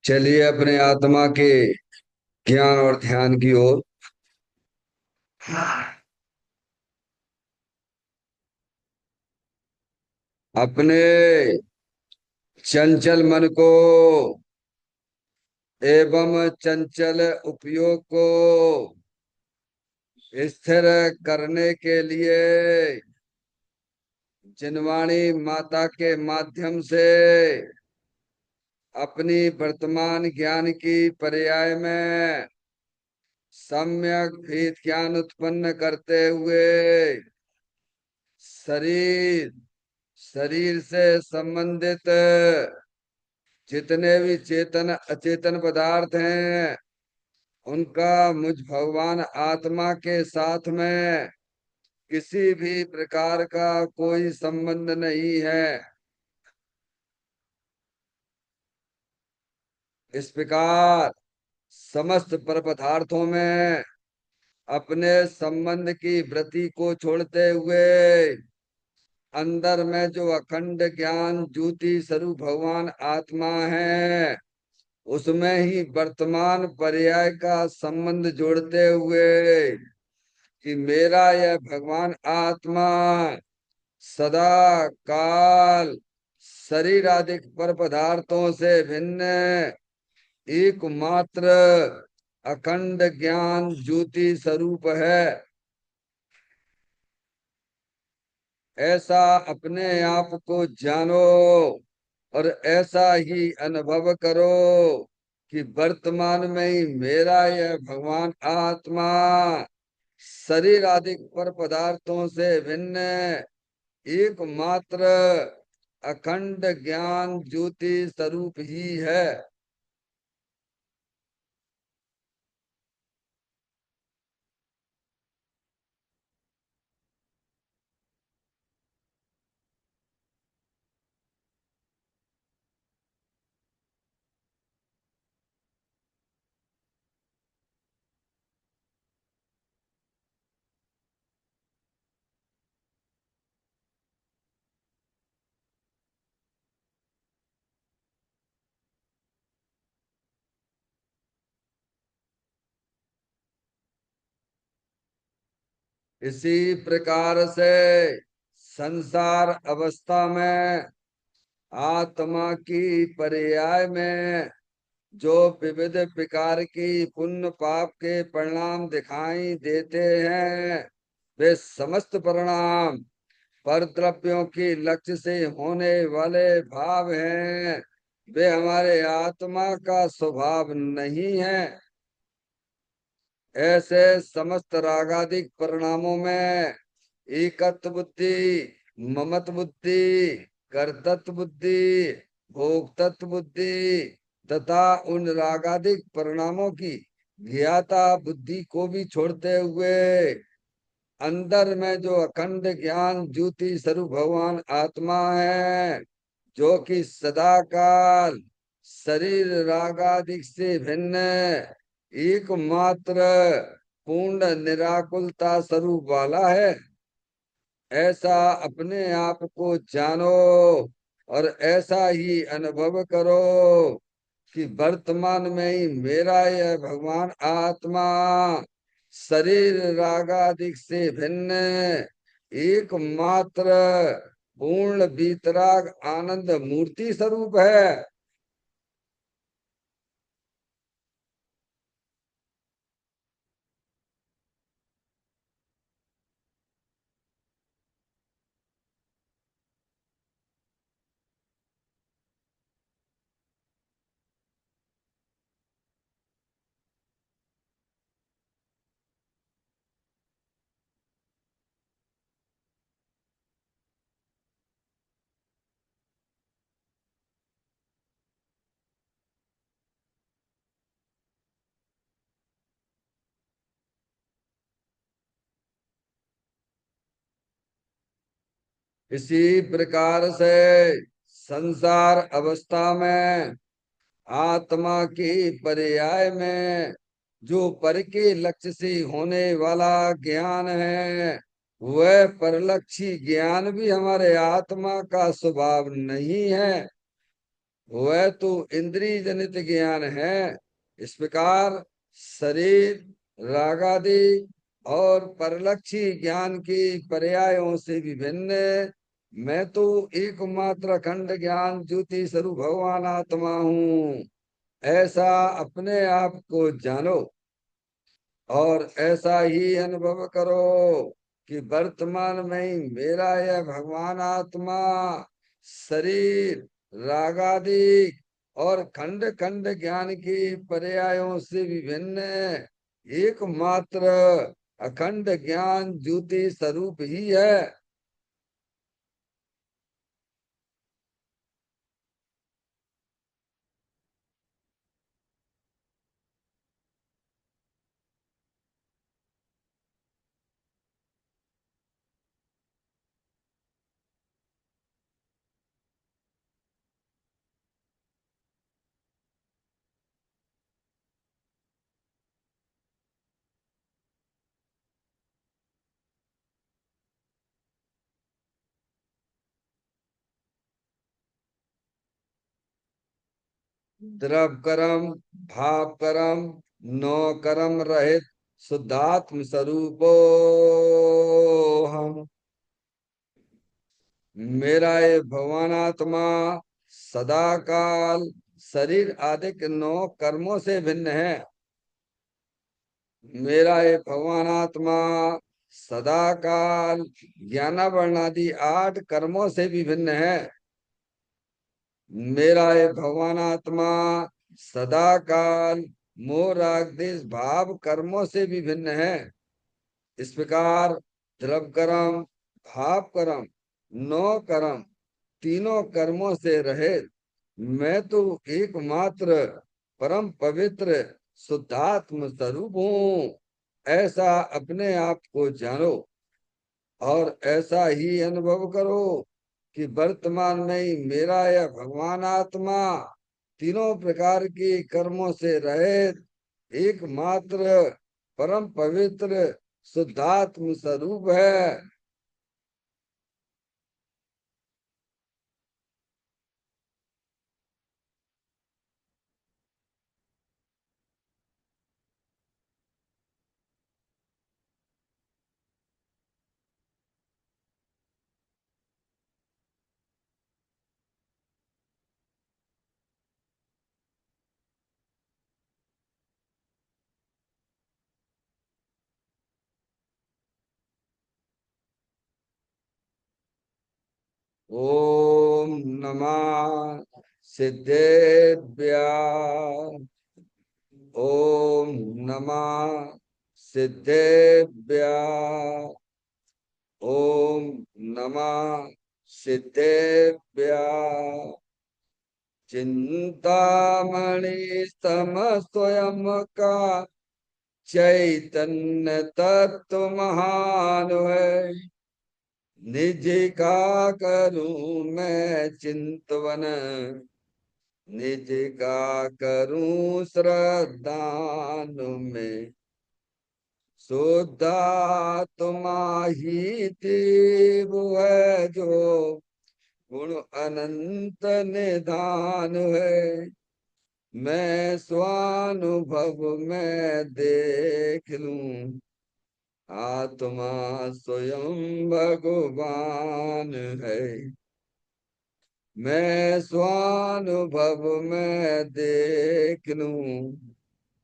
चलिए अपने आत्मा के ज्ञान और ध्यान की ओर। अपने चंचल मन को एवं चंचल उपयोग को स्थिर करने के लिए जिनवाणी माता के माध्यम से अपनी वर्तमान ज्ञान की पर्याय में सम्यक भेद ज्ञान उत्पन्न करते हुए शरीर शरीर से संबंधित जितने भी चेतन अचेतन पदार्थ हैं उनका मुझ भगवान आत्मा के साथ में किसी भी प्रकार का कोई संबंध नहीं है। इस प्रकार समस्त पर पदार्थों में अपने संबंध की वृत्ति को छोड़ते हुए अंदर में जो अखंड ज्ञान ज्योति स्वरूप भगवान आत्मा है उसमें ही वर्तमान पर्याय का संबंध जोड़ते हुए कि मेरा यह भगवान आत्मा सदा काल शरीर आदि पर पदार्थों से भिन्न एकमात्र अखंड ज्ञान ज्योति स्वरूप है। ऐसा अपने आप को जानो और ऐसा ही अनुभव करो कि वर्तमान में ही मेरा यह भगवान आत्मा शरीर आदि पर पदार्थों से भिन्न एकमात्र अखंड ज्ञान ज्योति स्वरूप ही है। इसी प्रकार से संसार अवस्था में आत्मा की पर्याय में जो विविध प्रकार की पुण्य पाप के परिणाम दिखाई देते हैं वे समस्त परिणाम पर द्रव्यों की लक्ष्य से होने वाले भाव हैं। वे हमारे आत्मा का स्वभाव नहीं है। ऐसे समस्त रागादिक परिणामों में एकत्व बुद्धि, ममत्व बुद्धि, कर्तृत्व बुद्धि, भोक्तृत्व बुद्धि तथा उन रागादिक परिणामों की ज्ञाता बुद्धि को भी छोड़ते हुए अंदर में जो अखंड ज्ञान ज्योति स्वरूप भगवान आत्मा है जो कि सदा काल शरीर रागादिक से भिन्न एकमात्र पूर्ण निराकुलता स्वरूप वाला है। ऐसा अपने आप को जानो और ऐसा ही अनुभव करो कि वर्तमान में ही मेरा यह भगवान आत्मा शरीर रागादिक से भिन्न एकमात्र पूर्ण वीतराग आनंद मूर्ति स्वरूप है। इसी प्रकार से संसार अवस्था में आत्मा की पर्याय में जो पर के लक्ष्य से होने वाला ज्ञान है वह परलक्षी ज्ञान भी हमारे आत्मा का स्वभाव नहीं है। वह तो इंद्रिय जनित ज्ञान है। इस प्रकार शरीर रागादि और परलक्षी ज्ञान की पर्यायों से विभिन्न मैं तो एकमात्र अखंड ज्ञान ज्योति स्वरूप भगवान आत्मा हूँ, ऐसा अपने आप को जानो और ऐसा ही अनुभव करो कि वर्तमान में ही मेरा यह भगवान आत्मा शरीर रागादि और खंड खंड ज्ञान की पर्यायों से विभिन्न एकमात्र अखंड ज्ञान ज्योति स्वरूप ही है। द्रव कर्म भाव कर्म नो कर्म रहित शुद्धात्म स्वरूपो हम। मेरा ये भगवान आत्मा सदा काल शरीर आदि के 9 कर्मों से भिन्न है। मेरा ये भगवान आत्मा सदा काल ज्ञानावरण आदि 8 कर्मों से भी भिन्न है। मेरा ये भगवान आत्मा सदा काल मोह राग द्वेष भाव कर्मों से भी भिन्न है। इस प्रकार द्रव कर्म भाव कर्म 9 कर्म तीनों कर्मों से रहित मैं तो एकमात्र परम पवित्र शुद्धात्म स्वरूप हूँ, ऐसा अपने आप को जानो और ऐसा ही अनुभव करो कि वर्तमान में ही मेरा यह भगवान आत्मा तीनों प्रकार के कर्मों से रहित एकमात्र परम पवित्र शुद्धात्म स्वरूप है। ओम नमः सिद्धेभ्य। ओम नमः सिद्धेभ्य। ओम नमः सिद्धेभ्य। चिंतामणि सम स्वयं का चैतन्य तत्व महान है। निज का करूं मैं चिंतवन, निज का करूं श्रद्धान में। शुद्धात्मा ही देव है जो गुण अनंत निधान है। मैं स्वानुभव में देख लूं आत्मा स्वयं भगवान है। मैं स्वानुभव में देख लूं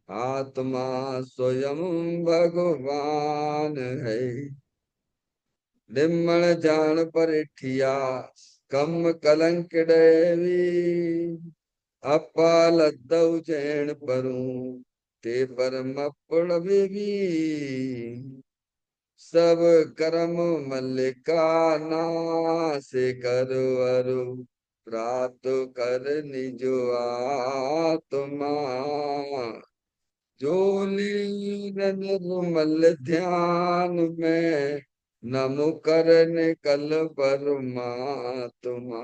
आत्मा स्वयं भगवान है। निम्न जान परिठिया कम कलंक डेवी। अपाल चैन परूं ते परम भी। सब कर्म मल्लिका नाश करो अरु प्राप्त कर निज आत्मा। जो लीन निर्मल ध्यान में नमो कर निकल परमात्मा।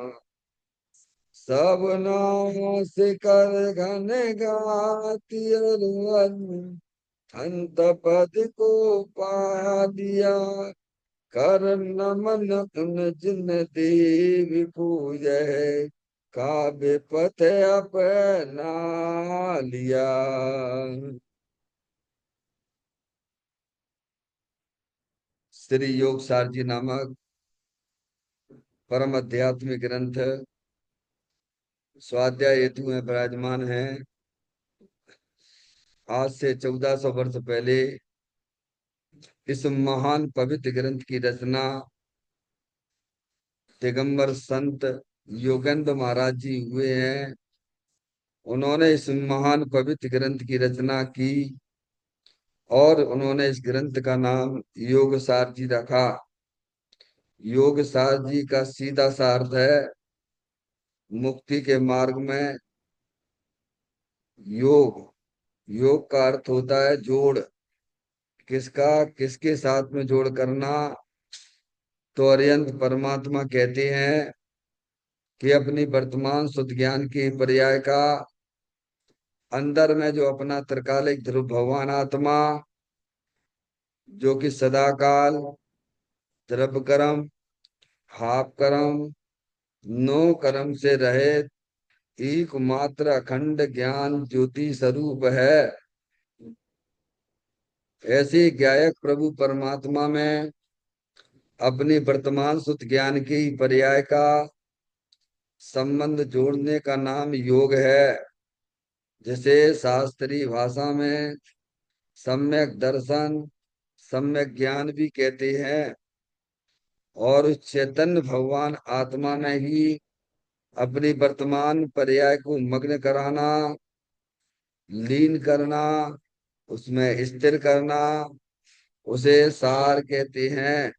सब नाश कर घन गाती अंत पद को पा दिया। कर नमन उन जिन देव पूजै का विपथ अपना लिया। श्री योग सार जी नामक परम आध्यात्मिक ग्रंथ स्वाध्याय हेतु में विराजमान है। आज से 1400 वर्ष पहले इस महान पवित्र ग्रंथ की रचना दिगंबर संत योगेंद्र महाराज जी हुए हैं। उन्होंने इस महान पवित्र ग्रंथ की रचना की और उन्होंने इस ग्रंथ का नाम योग सार जी रखा। योग सार जी का सीधा सा अर्थ है मुक्ति के मार्ग में योग। योग का अर्थ होता है जोड़, किसका किसके साथ में जोड़ करना। तो अरिहंत परमात्मा कहते हैं कि अपनी वर्तमान शुद्ध ज्ञान के पर्याय का अंदर में जो अपना त्रिकालिक ध्रुव भगवान आत्मा जो कि सदाकाल द्रव्य कर्म भाव कर्म नो कर्म से रहित एकमात्र अखंड ज्ञान ज्योति स्वरूप है। ऐसे ज्ञायक प्रभु परमात्मा में अपनी वर्तमान शुद्ध ज्ञान के पर्याय का संबंध जोड़ने का नाम योग है, जिसे शास्त्रीय भाषा में सम्यक दर्शन सम्यक ज्ञान भी कहते हैं। और उस चैतन्य भगवान आत्मा ने ही अपनी वर्तमान पर्याय को मग्न कराना, लीन करना, उसमें स्थिर करना, उसे सार कहते हैं,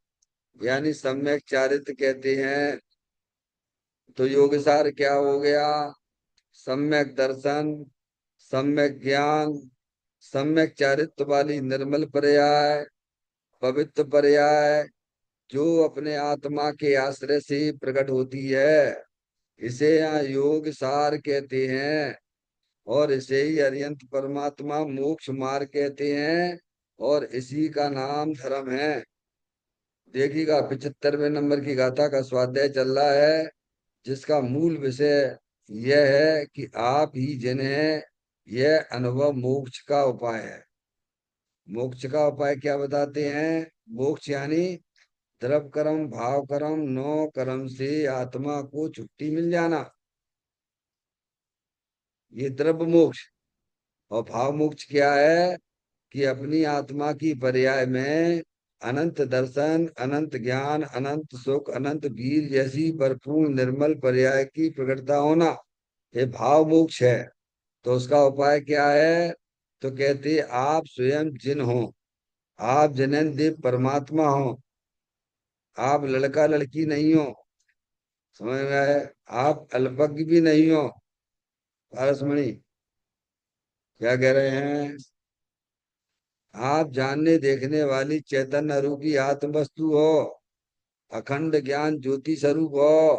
यानी सम्यक चारित्र कहते हैं। तो योग सार क्या हो गया? सम्यक दर्शन, सम्यक ज्ञान, सम्यक चारित्र वाली निर्मल पर्याय, पवित्र पर्याय जो अपने आत्मा के आश्रय से प्रकट होती है, इसे यहाँ योग सार कहते हैं। और इसे ही अरिहंत परमात्मा मोक्ष मार्ग कहते हैं और इसी का नाम धर्म है। देखिएगा 75वें नंबर की गाथा का स्वाध्याय चल रहा है, जिसका मूल विषय यह है कि आप ही जिन्हें यह अनुभव मोक्ष का उपाय है। मोक्ष का उपाय क्या बताते हैं? मोक्ष यानी द्रव्य कर्म भाव कर्म नो कर्म से आत्मा को छुट्टी मिल जाना, ये द्रव्य मोक्ष। और भाव मोक्ष क्या है? कि अपनी आत्मा की पर्याय में अनंत दर्शन, अनंत ज्ञान, अनंत सुख, अनंत वीर जैसी भरपूर निर्मल पर्याय की प्रकटता होना, ये भाव मोक्ष है। तो उसका उपाय क्या है? तो कहते आप स्वयं जिन हो, आप जिनेन्द्र परमात्मा हो, आप लड़का लड़की नहीं हो। समझ में आए? आप अल्पज्ञ भी नहीं हो। पारसमणि क्या कह रहे हैं? आप जानने देखने वाली चैतन्य रूपी आत्म वस्तु हो, अखंड ज्ञान ज्योति स्वरूप हो,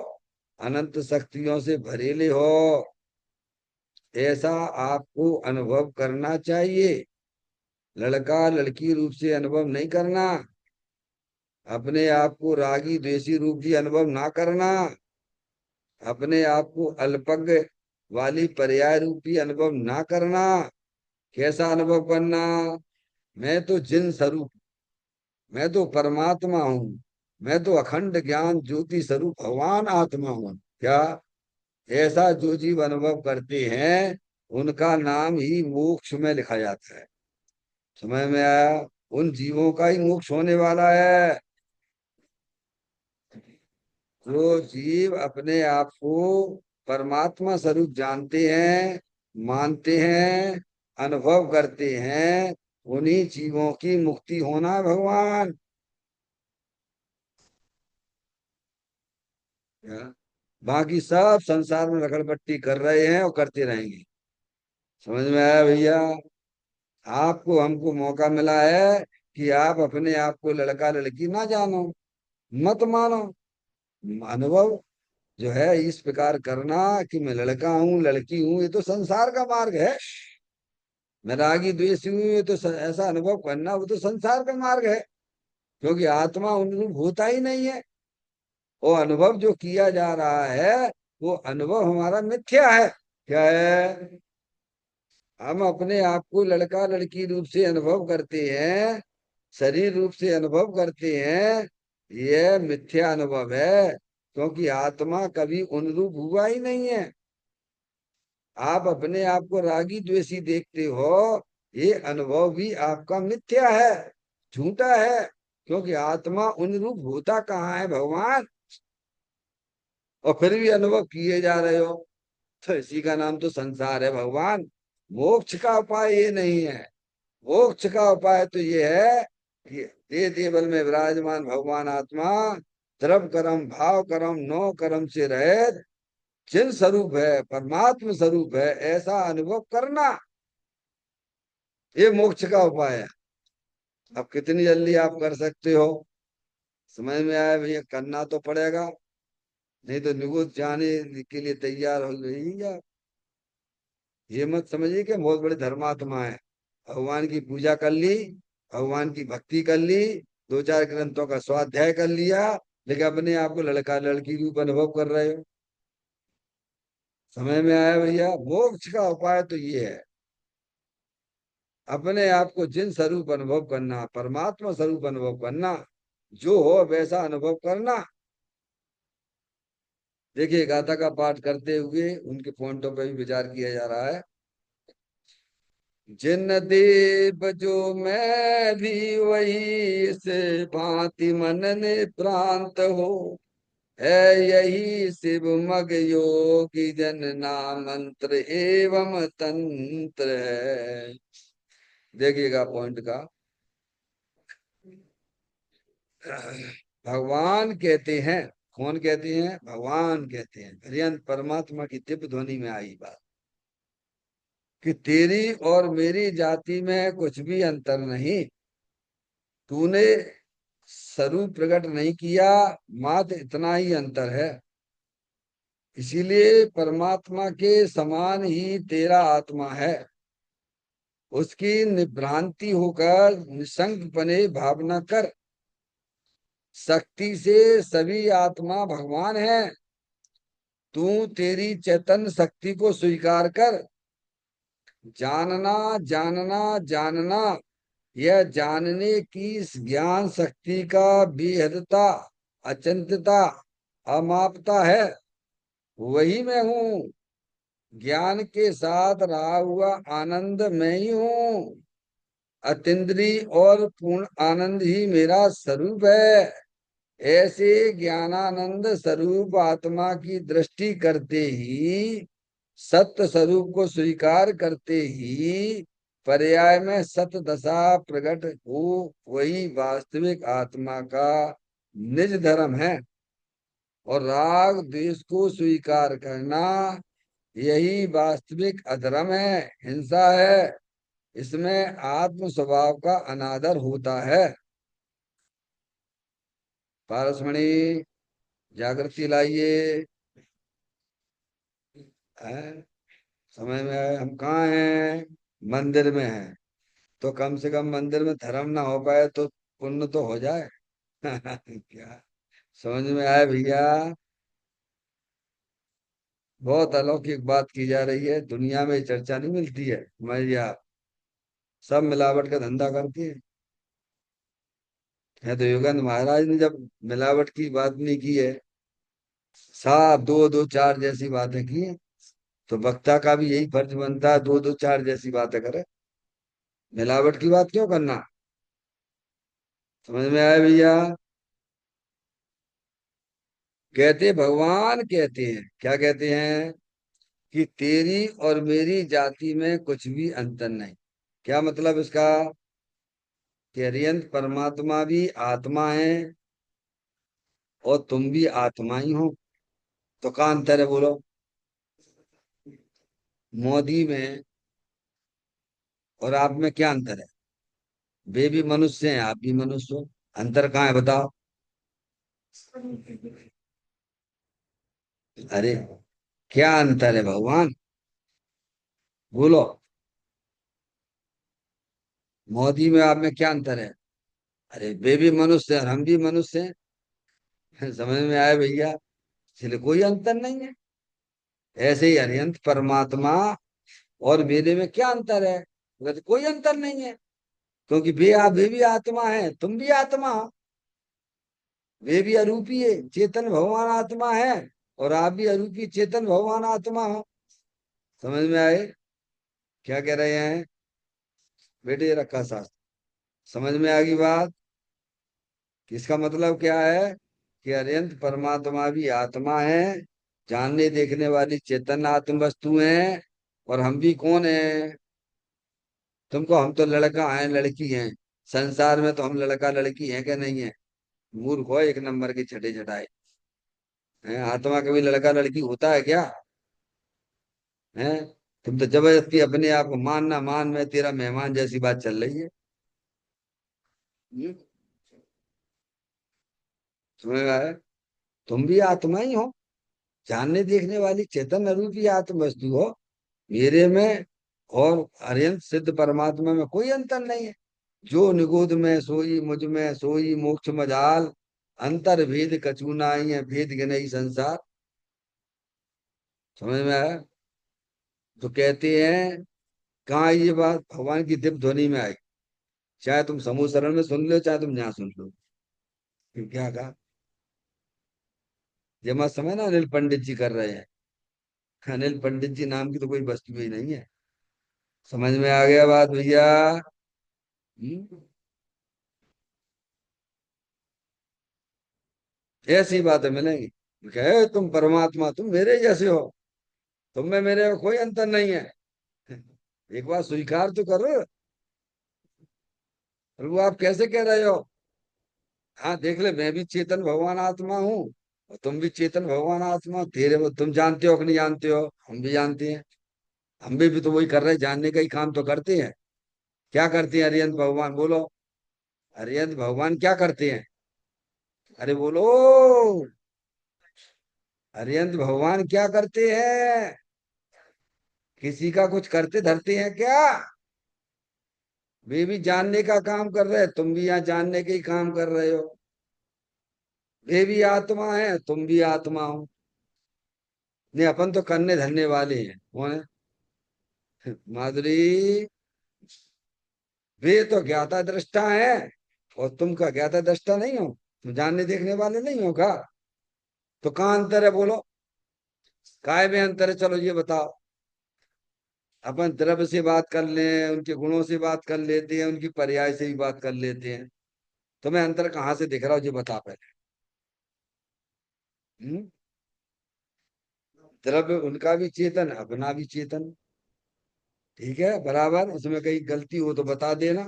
अनंत शक्तियों से भरेले हो। ऐसा आपको अनुभव करना चाहिए, लड़का लड़की रूप से अनुभव नहीं करना। अपने आप को रागी द्वेषी रूप से अनुभव ना करना। अपने आप को अल्पज्ञ वाली पर्याय रूपी अनुभव ना करना। कैसा अनुभव करना? मैं तो जिन स्वरूप, मैं तो परमात्मा हूँ, मैं तो अखंड ज्ञान ज्योति स्वरूप भगवान आत्मा हूँ। क्या? ऐसा जो जीव अनुभव करते हैं उनका नाम ही मोक्ष में लिखा जाता है। समझ में आया? उन जीवों का ही मोक्ष होने वाला है। जो जीव अपने आप को परमात्मा स्वरूप जानते हैं, मानते हैं, अनुभव करते हैं, उन्हीं जीवों की मुक्ति होना है भगवान। क्या? बाकी सब संसार में रगड़बट्टी कर रहे हैं और करते रहेंगे। समझ में आया भैया? आपको हमको मौका मिला है कि आप अपने आप को लड़का लड़की ना जानो, मत मानो। अनुभव जो है इस प्रकार करना कि मैं लड़का हूँ लड़की हूँ, ये तो संसार का मार्ग है। मैं रागी द्वेषी हूँ, ये तो ऐसा अनुभव करना वो तो संसार का मार्ग है, क्योंकि आत्मा अनुभव होता ही नहीं है। वो अनुभव जो किया जा रहा है वो अनुभव हमारा मिथ्या है। क्या है? हम अपने आप को लड़का लड़की रूप से अनुभव करते हैं, शरीर रूप से अनुभव करते हैं। यह मिथ्या अनुभव है, क्योंकि आत्मा कभी उन रूप हुआ ही नहीं है। आप अपने आप को रागी द्वेषी देखते हो, ये अनुभव भी आपका मिथ्या है, झूठा है। क्योंकि आत्मा उन रूप होता कहाँ है भगवान, और फिर भी अनुभव किए जा रहे हो। तो इसी का नाम तो संसार है भगवान। मोक्ष का उपाय ये नहीं है। मोक्ष का उपाय तो ये है कि ये देवल में विराजमान भगवान आत्मा द्रव कर्म भाव कर्म नौ कर्म से रहित चिन्ह स्वरूप है, परमात्म स्वरूप है, ऐसा अनुभव करना, ये मोक्ष का उपाय है। अब कितनी जल्दी आप कर सकते हो, समझ में आया भैया? करना तो पड़ेगा, नहीं तो निगुत जाने के लिए तैयार हो गई आप। ये मत समझिए कि बहुत बड़े धर्मात्मा है, भगवान की पूजा कर ली, भगवान की भक्ति कर ली, दो चार ग्रंथों का स्वाध्याय कर लिया, लेकिन अपने आप को लड़का लड़की रूप अनुभव कर रहे हो। समझ में आया भैया? मोक्ष का उपाय तो ये है, अपने आप को जिन स्वरूप अनुभव करना, परमात्मा स्वरूप अनुभव करना, जो हो वैसा अनुभव करना। देखिए, गाथा का पाठ करते हुए उनके पॉइंटों पर भी विचार किया जा रहा है। जिन देव जो मैं भी वही से भांति मन ने प्रांत हो, है यही शिव मग योगी जन नाम मंत्र एवं तंत्र है। देखिएगा पॉइंट का, भगवान कहते हैं, कौन कहते हैं? भगवान कहते हैं, पर्यंत परमात्मा की दिव्य ध्वनि में आई बात कि तेरी और मेरी जाति में कुछ भी अंतर नहीं। तूने स्वरूप प्रकट नहीं किया, मात्र इतना ही अंतर है। इसीलिए परमात्मा के समान ही तेरा आत्मा है। उसकी निभ्रांति होकर निशंक बने भावना कर। शक्ति से सभी आत्मा भगवान है। तू तेरी चैतन्य शक्ति को स्वीकार कर। जानना जानना जानना, यह जानने की इस ज्ञान शक्ति का बेहदता, अचिंत्यता, अमापता है। वही मैं हूँ। ज्ञान के साथ रहा हुआ आनंद मैं ही हूँ। अतीन्द्रिय और पूर्ण आनंद ही मेरा स्वरूप है। ऐसे ज्ञानानंद स्वरूप आत्मा की दृष्टि करते ही, सत्य स्वरूप को स्वीकार करते ही, पर्याय में सत्य दशा प्रकट हो, वही वास्तविक आत्मा का निज धर्म है। और राग द्वेष को स्वीकार करना, यही वास्तविक अधर्म है, हिंसा है। इसमें आत्म स्वभाव का अनादर होता है। पारसमणि, जागृति लाइए। हैं? समझ में आए? हम कहाँ हैं? मंदिर में हैं। तो कम से कम मंदिर में धर्म ना हो पाए तो पुण्य तो हो जाए। क्या समझ में आया भैया? बहुत अलौकिक बात की जा रही है, दुनिया में चर्चा नहीं मिलती है। समझिए आप, सब मिलावट का धंधा करती है तो युगंध महाराज ने जब मिलावट की बात नहीं की है, साफ दो दो चार जैसी बातें की हैं, तो वक्ता का भी यही फर्ज बनता है, दो दो चार जैसी बातें करे। मिलावट की बात क्यों करना? समझ में आया भैया? कहते भगवान कहते हैं, क्या कहते हैं? कि तेरी और मेरी जाति में कुछ भी अंतर नहीं। क्या मतलब इसका? कि अरियंत परमात्मा भी आत्मा है, और तुम भी आत्मा ही हो। तो कहाँ अंतर है बोलो? मोदी में और आप में क्या अंतर है? वे भी मनुष्य हैं, आप भी मनुष्य हो। अंतर कहाँ है बताओ? अरे, क्या अंतर है भगवान? बोलो। मोदी में आप में क्या अंतर है? अरे, वे भी मनुष्य हैं और हम भी मनुष्य हैं। समझ में आया भैया? इसलिए कोई अंतर नहीं है। ऐसे ही अरिहंत परमात्मा और मेरे में क्या अंतर है? बोले, कोई अंतर नहीं है, क्योंकि वे भी आत्मा है, तुम भी आत्मा हो। वे भी अरूपी है, चेतन भगवान आत्मा है, और आप भी अरूपी चेतन भगवान आत्मा हो। समझ में आए क्या कह रहे हैं? बेटे ये रखा शास्त्र, समझ में आ गई बात? कि इसका मतलब क्या है? कि अरिहंत परमात्मा भी आत्मा है, जानने देखने वाली चेतन आत्म वस्तु है। और हम भी कौन है? तुमको हम तो लड़का है लड़की हैं, संसार में तो हम लड़का लड़की हैं क्या? नहीं है। मूर्ख हो एक नंबर के छठे छठाए हैं। आत्मा कभी लड़का लड़की होता है क्या? है? तुम तो जबरदस्ती अपने आप को मानना, मान मैं तेरा मेहमान जैसी बात चल रही है। हम्म, समझ में आया? तुम भी आत्मा ही हो, जानने देखने वाली चेतन अरूपी आत्म वस्तु हो। मेरे में और अरिहंत सिद्ध परमात्मा में कोई अंतर नहीं है। जो निगोद में सोई मुझ में सोई मोक्ष मजाल, अंतर भेद कछु नाई है भेद गिनई संसार। समझ में आया? तो कहते हैं, कहाँ ये बात भगवान की दिव्य ध्वनि में आई। चाहे तुम समूह शरण में सुन लो, चाहे तुम यहाँ सुन लो। फिर क्या कहा? ये मत समय ना अनिल पंडित जी कर रहे हैं। अनिल पंडित जी नाम की तो कोई वस्तु ही नहीं है। समझ में आ गया बात भैया? हम्म? ऐसी बातें मिलेंगी। कहे तुम परमात्मा, तुम मेरे जैसे हो, तुम में मेरे में कोई अंतर नहीं है। एक बार स्वीकार तो करो। प्रभु आप कैसे कह रहे हो? हाँ देख ले, मैं भी चेतन भगवान आत्मा हूँ, और तुम भी चेतन भगवान आत्मा। तेरे वो तुम जानते हो कि नहीं जानते हो? हम भी जानते हैं। हम भी तो वही कर रहे हैं, जानने का ही काम तो करते हैं। क्या करते हैं अरिहंत भगवान? बोलो, अरिहंत भगवान क्या करते हैं? अरे बोलो, अरिहंत भगवान क्या करते हैं? किसी का कुछ करते धरते हैं क्या? वे भी जानने का काम कर रहे हैं, तुम भी यहाँ जानने के ही काम कर रहे हो। वे भी आत्मा है, तुम भी आत्मा हो। नहीं, अपन तो करने धरने वाले हैं। कौन है? माधुरी, वे तो ज्ञाता दृष्टा है, और तुम का ज्ञाता दृष्टा नहीं हो। तुम जानने देखने वाले नहीं हो का? तो कहाँ अंतर है बोलो? काय में अंतर है? चलो ये बताओ। अपन द्रव्य से बात कर लें, उनके गुणों से बात कर लेते हैं, उनकी पर्याय से भी बात कर लेते हैं। तुम्हें अंतर कहाँ से दिख रहा हो, ये बता पहले। हम्म? द्रव्य उनका भी चेतन, अपना भी चेतन। ठीक है, बराबर। उसमें कहीं गलती हो तो बता देना।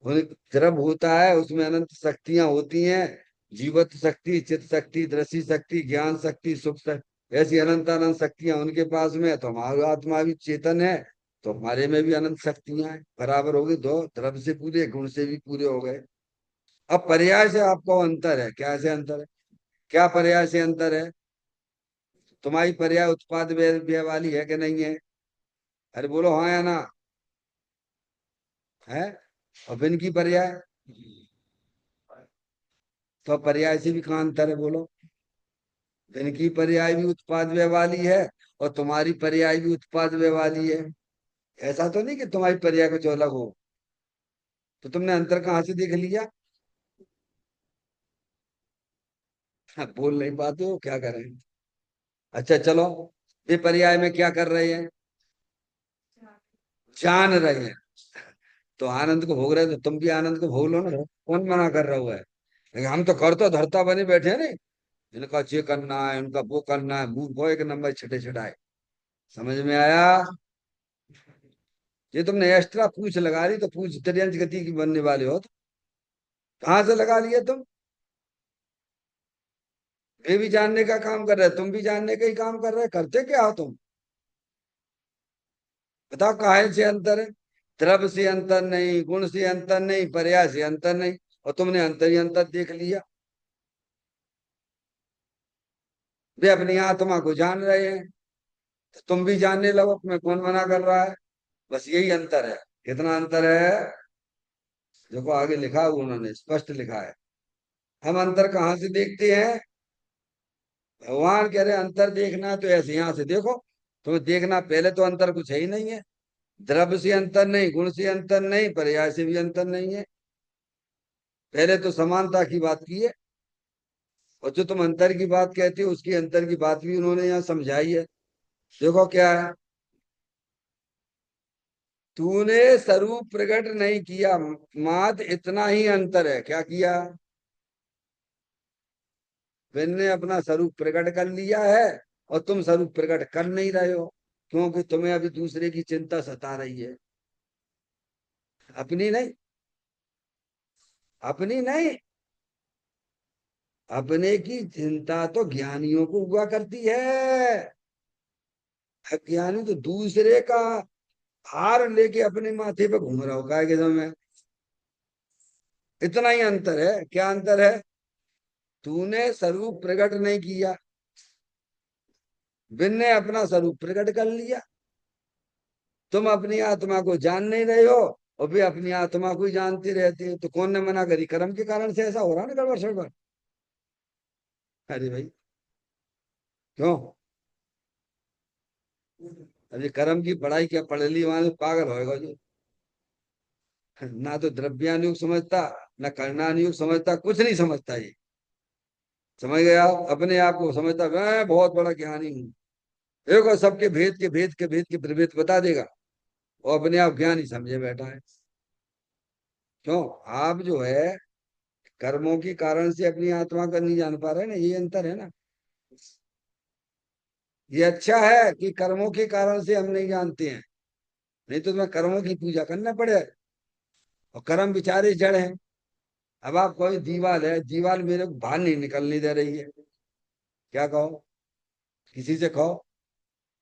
द्रव्य होता है, उसमें अनंत शक्तियां होती हैं। जीवत शक्ति, चित शक्ति, दृष्टि शक्ति, ज्ञान शक्ति, सुख शक्ति, ऐसी अनंत अनंत शक्तियां उनके पास में है। तो हमारा आत्मा भी चेतन है, तो हमारे में भी अनंत शक्तियां हैं। बराबर हो गए दो, द्रव्य से पूरे, गुण से भी पूरे हो गए। अब पर्याय से आपको अंतर है, क्या से अंतर है? क्या पर्याय से अंतर है? तुम्हारी पर्याय उत्पाद व्यय व्यय वाली है कि नहीं है? अरे बोलो हाँ या ना। है? और भिन्न की पर्याय, तो पर्याय से भी कहाँ अंतर है बोलो? इनकी पर्याय भी उत्पाद व्यय वाली है, और तुम्हारी पर्याय भी उत्पाद व्यय वाली है। ऐसा तो नहीं कि तुम्हारी पर्याय कुछ अलग हो। तो तुमने अंतर कहाँ से देख लिया? बोल नहीं पाते हो, क्या करें? अच्छा चलो, ये पर्याय में क्या कर रहे हैं? जान रहे हैं। तो आनंद को भोग रहे हैं, तो तुम भी आनंद को भोग लो ना। कौन मना कर रहा हुआ है? लेकिन हम तो कर तो धरता बने बैठे हैं। नहीं, इनका ये करना है, उनका वो करना है, मुंह को एक नंबर छठे छठाए। समझ में आया? ये तुमने एक्स्ट्रा पूछ लगा ली, तो पूछ तिर्यंत गति की बनने वाले हो। तो कहाँ से लगा लिया तुम? वे भी जानने का काम कर रहे हैं, तुम भी जानने का ही काम कर रहे हैं। करते क्या हो तुम? बताओ काहे से अंतर है? द्रव्य से अंतर नहीं, गुण से अंतर नहीं, पर्याय से अंतर नहीं, और तुमने अंतर ही अंतर देख लिया। वे अपनी आत्मा को जान रहे हैं, तो तुम भी जानने लगो। तुम्हें कौन मना कर रहा है? बस यही अंतर है। कितना अंतर है? देखो आगे लिखा है, उन्होंने स्पष्ट लिखा है। हम अंतर कहाँ से देखते हैं? भगवान कह रहे अंतर देखना है तो ऐसे यहां से देखो। तुम्हें देखना पहले तो अंतर कुछ है ही नहीं है। द्रव्य से अंतर नहीं, गुण से अंतर नहीं, पर्याय से भी अंतर नहीं है। पहले तो समानता की बात की है। और जो तुम अंतर की बात कहते हो उसकी अंतर की बात भी उन्होंने यहाँ समझाई है। देखो क्या है, तूने स्वरूप प्रकट नहीं किया, मात्र इतना ही अंतर है। क्या किया? मैंने अपना स्वरूप प्रकट कर लिया है और तुम स्वरूप प्रकट कर नहीं रहे हो, क्योंकि तुम्हें अभी दूसरे की चिंता सता रही है। अपनी नहीं, अपनी नहीं, अपने की चिंता तो ज्ञानियों को हुआ करती है। अज्ञानी तो दूसरे का हार लेके अपने माथे पे घूम रहा होगा के समय। इतना ही अंतर है। क्या अंतर है? तूने स्वरूप प्रकट नहीं किया, बिन ने अपना स्वरूप प्रकट कर लिया। तुम अपनी आत्मा को जान नहीं रहे हो और वे अपनी आत्मा को ही जानते रहते हैं। तो कौन ने मना करी? कर्म के कारण से ऐसा हो रहा ना, गड़बड़ सड़बड़। अरे भाई, क्यों? अरे कर्म की पढ़ाई क्या पढ़ ली वहां से पागल होएगा जो। ना तो द्रव्यानुयोग समझता, ना कर्णानुयोग समझता, कुछ नहीं समझता ये। समझ गया? अपने आप को समझता मैं बहुत बड़ा ज्ञानी हूँ। देखो सबके भेद के प्रभेद बता देगा। वो अपने आप ज्ञानी समझे बैठा है। क्यों? आप जो है कर्मों के कारण से अपनी आत्मा का नहीं जान पा रहे ना, ये अंतर है ना। ये अच्छा है कि कर्मों के कारण से हम नहीं जानते हैं, नहीं तो तुम्हें कर्मों की पूजा करना पड़े। और कर्म बेचारे जड़ हैं। अब आप कोई दीवार है, दीवार मेरे को बाहर नहीं निकलने दे रही है। क्या कहो? किसी से कहो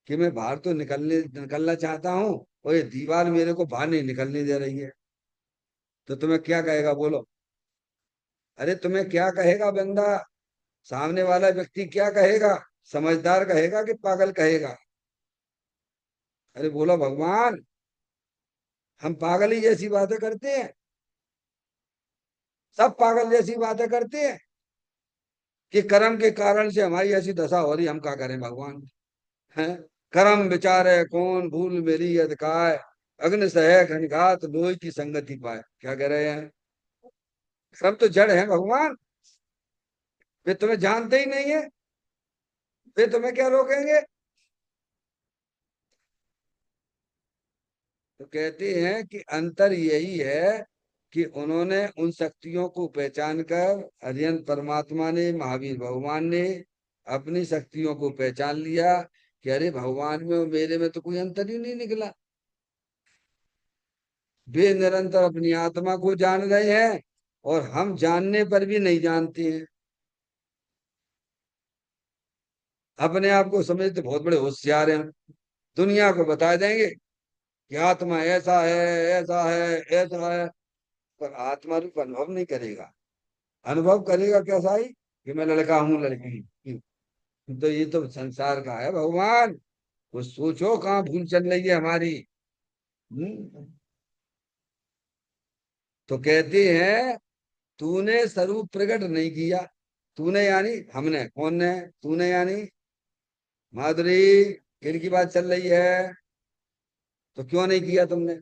कि मैं बाहर तो निकलना चाहता हूँ और ये दीवार मेरे को बाहर नहीं निकलने दे रही है, तो तुम्हें क्या कहेगा बोलो? अरे तुम्हें क्या कहेगा बंदा? सामने वाला व्यक्ति क्या कहेगा? समझदार कहेगा कि पागल कहेगा? अरे बोलो भगवान, हम पागल ही जैसी बातें करते हैं। सब पागल जैसी बातें करते हैं कि कर्म के कारण से हमारी ऐसी दशा हो रही, हम क्या करें भगवान? हैं? कर्म विचारे कौन भूल मेरी यद काय, अग्नि सह घनघात लोई की संगति पाए। क्या कह रहे हैं? सब तो जड़ है भगवान। वे तुम्हें जानते ही नहीं है, वे तुम्हें क्या रोकेंगे? तो कहते हैं कि अंतर यही है कि उन्होंने उन शक्तियों को पहचान कर, अरिहंत परमात्मा ने, महावीर भगवान ने अपनी शक्तियों को पहचान लिया कि अरे भगवान में और मेरे में तो कोई अंतर ही नहीं निकला। वे निरंतर अपनी आत्मा को जान रहे हैं और हम जानने पर भी नहीं जानते हैं। अपने आप को समझते बहुत बड़े होशियार हैं। दुनिया को बता देंगे कि आत्मा ऐसा है, ऐसा है, ऐसा है, पर आत्मा रूप अनुभव नहीं करेगा। अनुभव करेगा कैसा ही कि मैं लड़का हूँ, लड़की हूँ। तो ये तो संसार का है भगवान। वो सोचो कहाँ भूल चल रही है हमारी। हम्म। तो कहते हैं तूने स्वरूप प्रकट नहीं किया। तूने यानी हमने, कौन ने? तूने यानी माधुरी, किन की बात चल रही है? तो क्यों नहीं किया तुमने?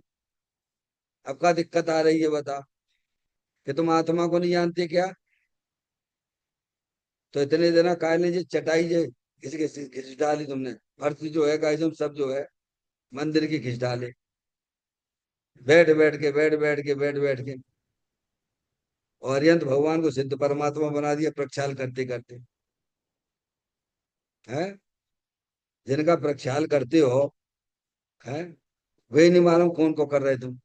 अब क्या दिक्कत आ रही है बता? कि तुम आत्मा को नहीं जानते क्या? तो इतने दिन कायने जी चटाई जे किसी किसी खिंच डाली तुमने। फर्श जो है कायसम सब जो है मंदिर की खिंच डाले। बैठ बैठ के और यंत्र भगवान को सिद्ध परमात्मा बना दिया प्रक्षाल करते करते। हैं? जिनका प्रक्षाल करते हो, हैं, वे नहीं मालूम कौन को कर रहे तुम।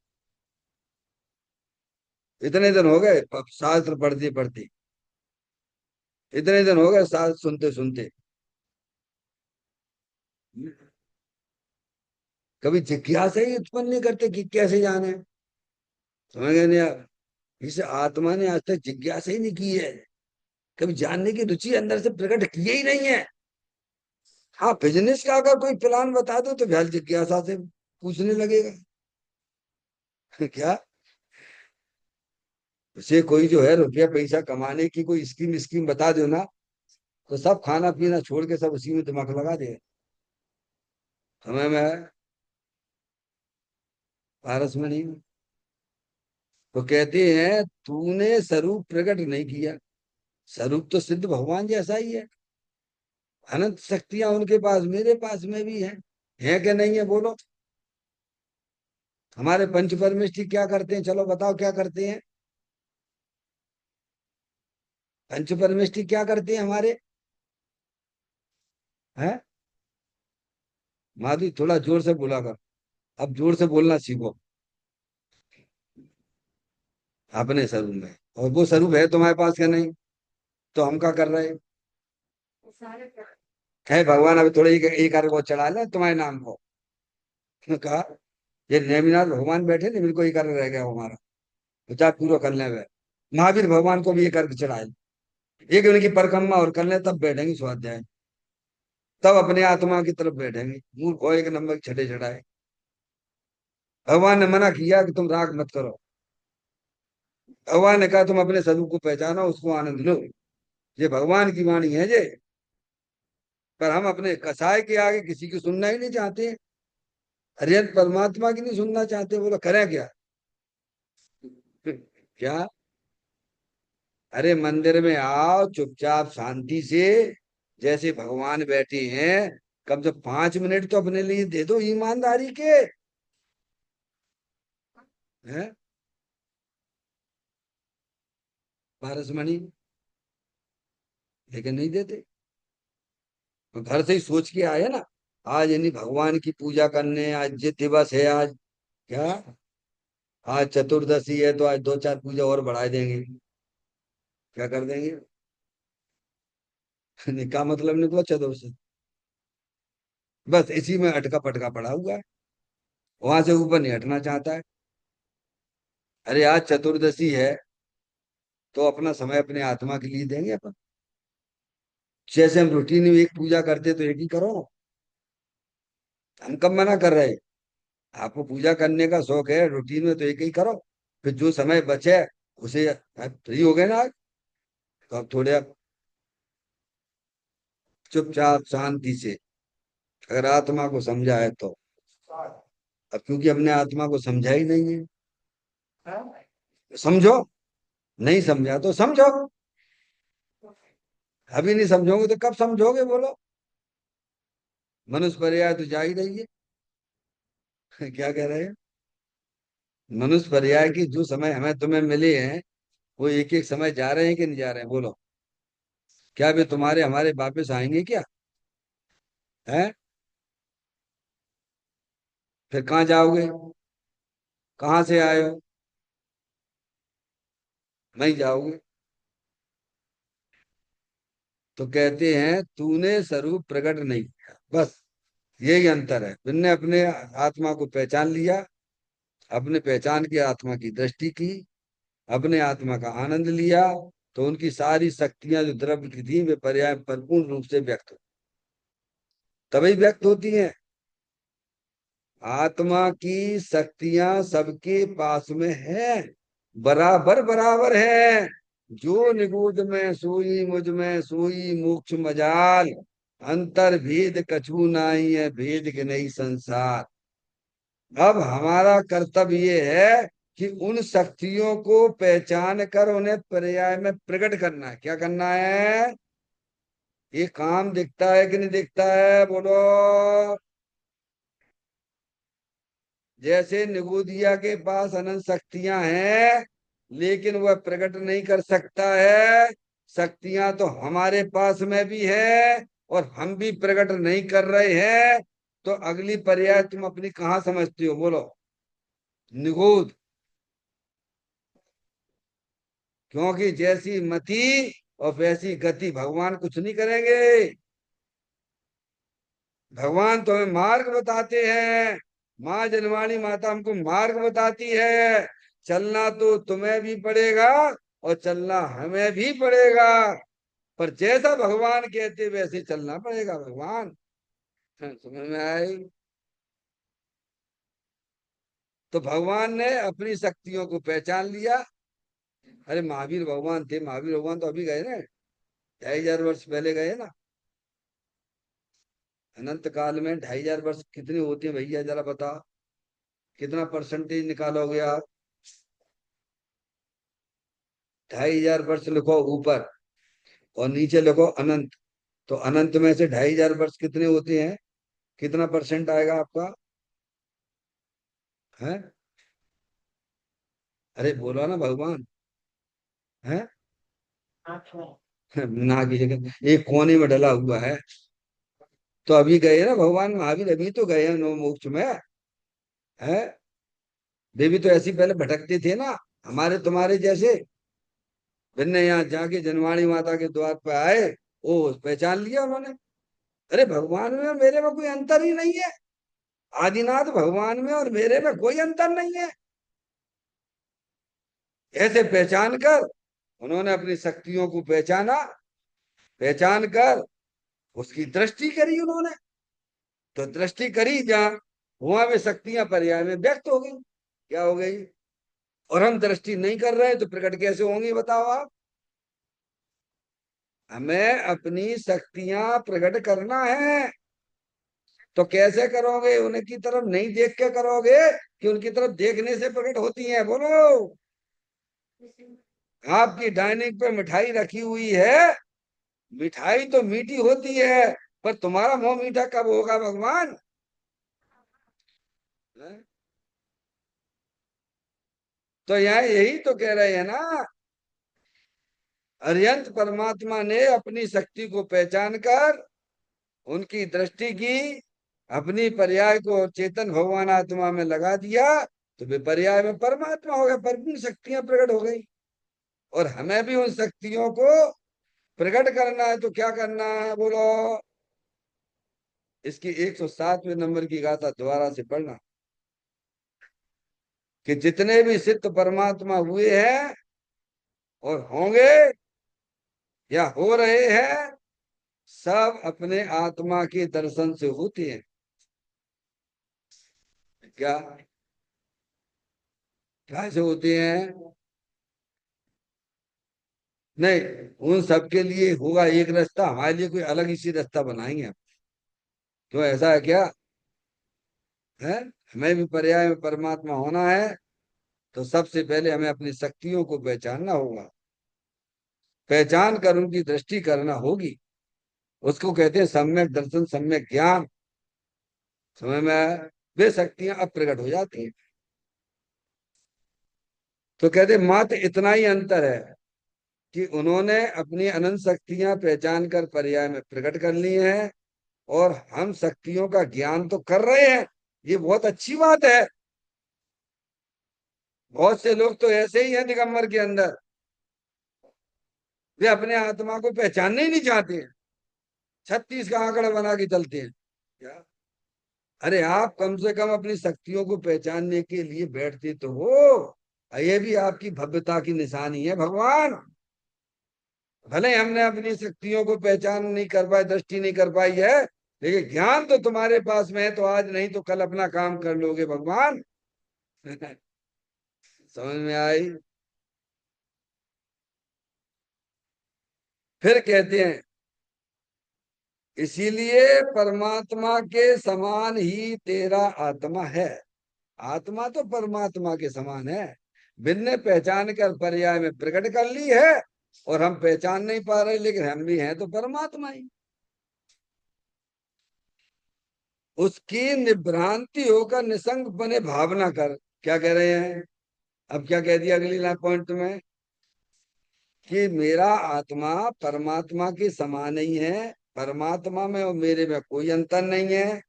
इतने दिन हो गए शास्त्र पढ़ते पढ़ते, इतने दिन हो गए शास्त्र सुनते सुनते। कभी जिज्ञासा ही उत्पन्न नहीं करते कि कैसे जाने। समझ गए नहीं आप? इस आत्मा ने आज तक जिज्ञासा ही नहीं की है। कभी जानने की रुचि अंदर से प्रकट किए ही नहीं है। हाँ, बिजनेस का अगर कोई प्लान बता दो तो भैया जिज्ञासा से पूछने लगेगा। क्या? उसे कोई जो है रुपया पैसा कमाने की कोई स्कीम स्कीम बता दो ना, तो सब खाना पीना छोड़ के सब उसी में दिमाग लगा दिए। समय में है, पारस में नहीं। तो कहते हैं तूने स्वरूप प्रकट नहीं किया। स्वरूप तो सिद्ध भगवान जैसा ही है। अनंत शक्तियां उनके पास, मेरे पास में भी है कि नहीं है बोलो। हमारे पंच परमेष्ठी क्या करते हैं, चलो बताओ क्या करते हैं। पंच परमेष्ठी क्या करते हैं हमारे, हैं? माधुरी थोड़ा जोर से बोला कर। अब जोर से बोलना सीखो अपने स्वरूप में। और वो स्वरूप है तुम्हारे पास क्या नहीं, तो हम क्या कर रहे हैं? है भगवान अभी थोड़े एक आध को चढ़ा ले तुम्हारे नाम को। कहा ये नेमिनाथ भगवान बैठे ना, बिल्कुल ये कर रह गया वो हमारा, विचार पूरा कर ले वे। महावीर भगवान को भी ये करके चढ़ाए, एक उनकी परिक्रमा और कर ले, तब बैठेंगे स्वाध्याय। तब अपने आत्मा की तरफ बैठेंगे। मूर्ख हो एक नंबर के छठे चढ़ाए। भगवान ने मना किया कि तुम राग मत करो। भगवान ने कहा तुम अपने स्वरूप को पहचानो, उसको आनंद लो। ये भगवान की वाणी है जे। पर हम अपने कसाय के आगे किसी की सुनना ही नहीं चाहते। अरे परमात्मा की नहीं सुनना चाहते, बोलो करें क्या? क्या? अरे मंदिर में आओ चुपचाप शांति से, जैसे भगवान बैठे हैं। कम से 5 मिनट तो अपने लिए दे दो ईमानदारी के। हैं? पारसमणि, लेकिन नहीं देते। तो घर से ही सोच के आए ना, आज यानी भगवान की पूजा करने, आज ये दिवस है आज। क्या? आज चतुर्दशी है तो आज दो चार पूजा और बढ़ा देंगे। क्या कर देंगे? क्या मतलब निकला चतुर्दशी? बस इसी में अटका पटका पड़ा हुआ है, वहां से ऊपर नहीं हटना चाहता है। अरे आज चतुर्दशी है तो अपना समय अपने आत्मा के लिए देंगे अपन। जैसे हम रूटीन में एक पूजा करते तो एक ही करो। हम कब मना कर रहे हैं? आपको पूजा करने का शौक है, रूटीन में तो एक ही करो। फिर जो समय बचे उसे, आप फ्री हो गए ना आज, तो अब थोड़े अब चुपचाप शांति से, अगर आत्मा को समझा है तो। अब क्योंकि हमने आत्मा को समझा ही नहीं है। समझो, नहीं समझा तो समझो। अभी नहीं समझोगे तो कब समझोगे बोलो। मनुष्य पर्याय तो जा ही रही है। क्या कह रहे हैं? मनुष्य पर्याय की जो समय हमें तुम्हें मिले हैं, वो एक एक समय जा रहे हैं कि नहीं जा रहे हैं बोलो। क्या वे तुम्हारे हमारे वापस आएंगे क्या? है? फिर कहाँ जाओगे? कहाँ से आए हो? नहीं जाओगे। तो कहते हैं तूने स्वरूप प्रकट नहीं किया, बस यही अंतर है। तुमने अपने आत्मा को पहचान लिया, अपने पहचान की आत्मा की दृष्टि की, अपने आत्मा का आनंद लिया, तो उनकी सारी शक्तियां जो द्रव्य की थी वे पर्याय परिपूर्ण रूप से व्यक्त हो, तभी व्यक्त होती हैं। आत्मा की शक्तियां सबके पास में है, बराबर बराबर है। जो निगूढ़ में सोई मुझ में सोई मोक्ष मजाल, अंतर भेद कछु नाई है भेद के नहीं संसार। अब हमारा कर्तव्य ये है कि उन शक्तियों को पहचान कर उन्हें पर्याय में प्रकट करना है। क्या करना है? ये काम दिखता है कि नहीं दिखता है बोलो। जैसे निगुदिया के पास अनंत शक्तियां हैं, लेकिन वह प्रकट नहीं कर सकता है। शक्तियां तो हमारे पास में भी है और हम भी प्रकट नहीं कर रहे हैं। तो अगली पर्याय तुम अपनी कहाँ समझती हो बोलो? निगुद। क्योंकि जैसी मति और वैसी गति, भगवान कुछ नहीं करेंगे। भगवान तो हमें मार्ग बताते हैं। माँ जनवाणी माता हमको मार्ग बताती है। चलना तो तुम्हें भी पड़ेगा और चलना हमें भी पड़ेगा। पर जैसा भगवान कहते वैसे चलना पड़ेगा भगवान। समझ में आई? तो भगवान ने अपनी शक्तियों को पहचान लिया। अरे महावीर भगवान थे, महावीर भगवान तो अभी गए ना। 2,500 वर्ष पहले गए ना। अनंत काल में 2,500 वर्ष कितनी होती है भैया, जरा बताओ, कितना परसेंटेज निकालोगे आप? 2,500 वर्ष लिखो ऊपर, और नीचे लिखो अनंत। तो अनंत में से 2,500 वर्ष कितने होते हैं? कितना परसेंट आएगा आपका? है? अरे बोलो ना भगवान। है? ना की जगह एक कोने में डला हुआ है। तो अभी गए ना भगवान महावीर, अभी तो गए हैं नो मोक्ष में। है? वे भी तो ऐसे ही पहले भटकते थे ना, हमारे तुम्हारे जैसे। भिन्न यहाँ जाके जनवाणी माता के द्वार पे आए, ओ पहचान लिया उन्होंने। अरे भगवान में और मेरे में कोई अंतर ही नहीं है। आदिनाथ भगवान में और मेरे में कोई अंतर नहीं है। ऐसे पहचान कर उन्होंने अपनी शक्तियों को पहचाना। पहचान कर उसकी दृष्टि करी उन्होंने। तो दृष्टि करी जहां, वहां में शक्तियां पर्याय में व्यक्त हो गई। क्या हो गई? और हम दृष्टि नहीं कर रहे हैं तो प्रकट कैसे होंगी बताओ आप? हमें अपनी शक्तियां प्रकट करना है। तो कैसे करोगे? उनकी तरफ नहीं देख के करोगे कि उनकी तरफ देखने से प्रकट होती है? बोलो। आपकी डाइनिंग पे मिठाई रखी हुई है, मिठाई तो मीठी होती है, पर तुम्हारा मुंह मीठा कब होगा भगवान? हैं? तो यहाँ यही तो कह रहे हैं ना, अरिहंत परमात्मा ने अपनी शक्ति को पहचान कर उनकी दृष्टि की, अपनी पर्याय को चेतन भगवान आत्मा में लगा दिया, तो वे पर्याय में परमात्मा हो गए, परिपूर्ण शक्तियां प्रकट हो गई। और हमें भी उन शक्तियों को प्रकट करना है, तो क्या करना है बोलो? इसकी 107वें नंबर की गाथा दोबारा से पढ़ना, कि जितने भी सिद्ध परमात्मा हुए हैं और होंगे या हो रहे हैं, सब अपने आत्मा के दर्शन से होते हैं। क्या? क्या से होते हैं? नहीं, उन सबके लिए होगा एक रास्ता, हमारे लिए कोई अलग ही सी रास्ता बनाएंगे हम। क्यों, ऐसा है क्या? है? हमें भी पर्याय में परमात्मा होना है, तो सबसे पहले हमें अपनी शक्तियों को पहचानना होगा। पहचान कर उनकी दृष्टि करना होगी। उसको कहते हैं सम्यक दर्शन, सम्यक ज्ञान। समय में वे शक्तियां अब प्रकट हो जाती हैं। तो कहते हैं मात्र इतना ही अंतर है कि उन्होंने अपनी अनंत शक्तियां पहचान कर पर्याय में प्रकट कर ली हैं, और हम शक्तियों का ज्ञान तो कर रहे हैं। ये बहुत अच्छी बात है। बहुत से लोग तो ऐसे ही हैं दिगंबर के अंदर, वे अपने आत्मा को पहचानने ही नहीं चाहते हैं। 36 का आंकड़ा बना के चलते हैं। क्या? अरे आप कम से कम अपनी शक्तियों को पहचानने के लिए बैठते तो हो। ये भी आपकी भव्यता की निशानी है भगवान। भले हमने अपनी शक्तियों को पहचान नहीं कर पाए, दृष्टि नहीं कर पाई है, लेकिन ज्ञान तो तुम्हारे पास में है, तो आज नहीं तो कल अपना काम कर लोगे भगवान। समझ में आई? फिर कहते हैं, इसीलिए परमात्मा के समान ही तेरा आत्मा है। आत्मा तो परमात्मा के समान है। भिन्न पहचान कर पर्याय में प्रकट कर ली है, और हम पहचान नहीं पा रहे, लेकिन हम भी हैं तो परमात्मा ही। उसकी निभ्रांति होकर निसंग बने भावना कर। क्या कह रहे हैं? अब क्या कह दिया अगली लाइन पॉइंट में, कि मेरा आत्मा परमात्मा के समान ही है, परमात्मा में और मेरे में कोई अंतर नहीं है।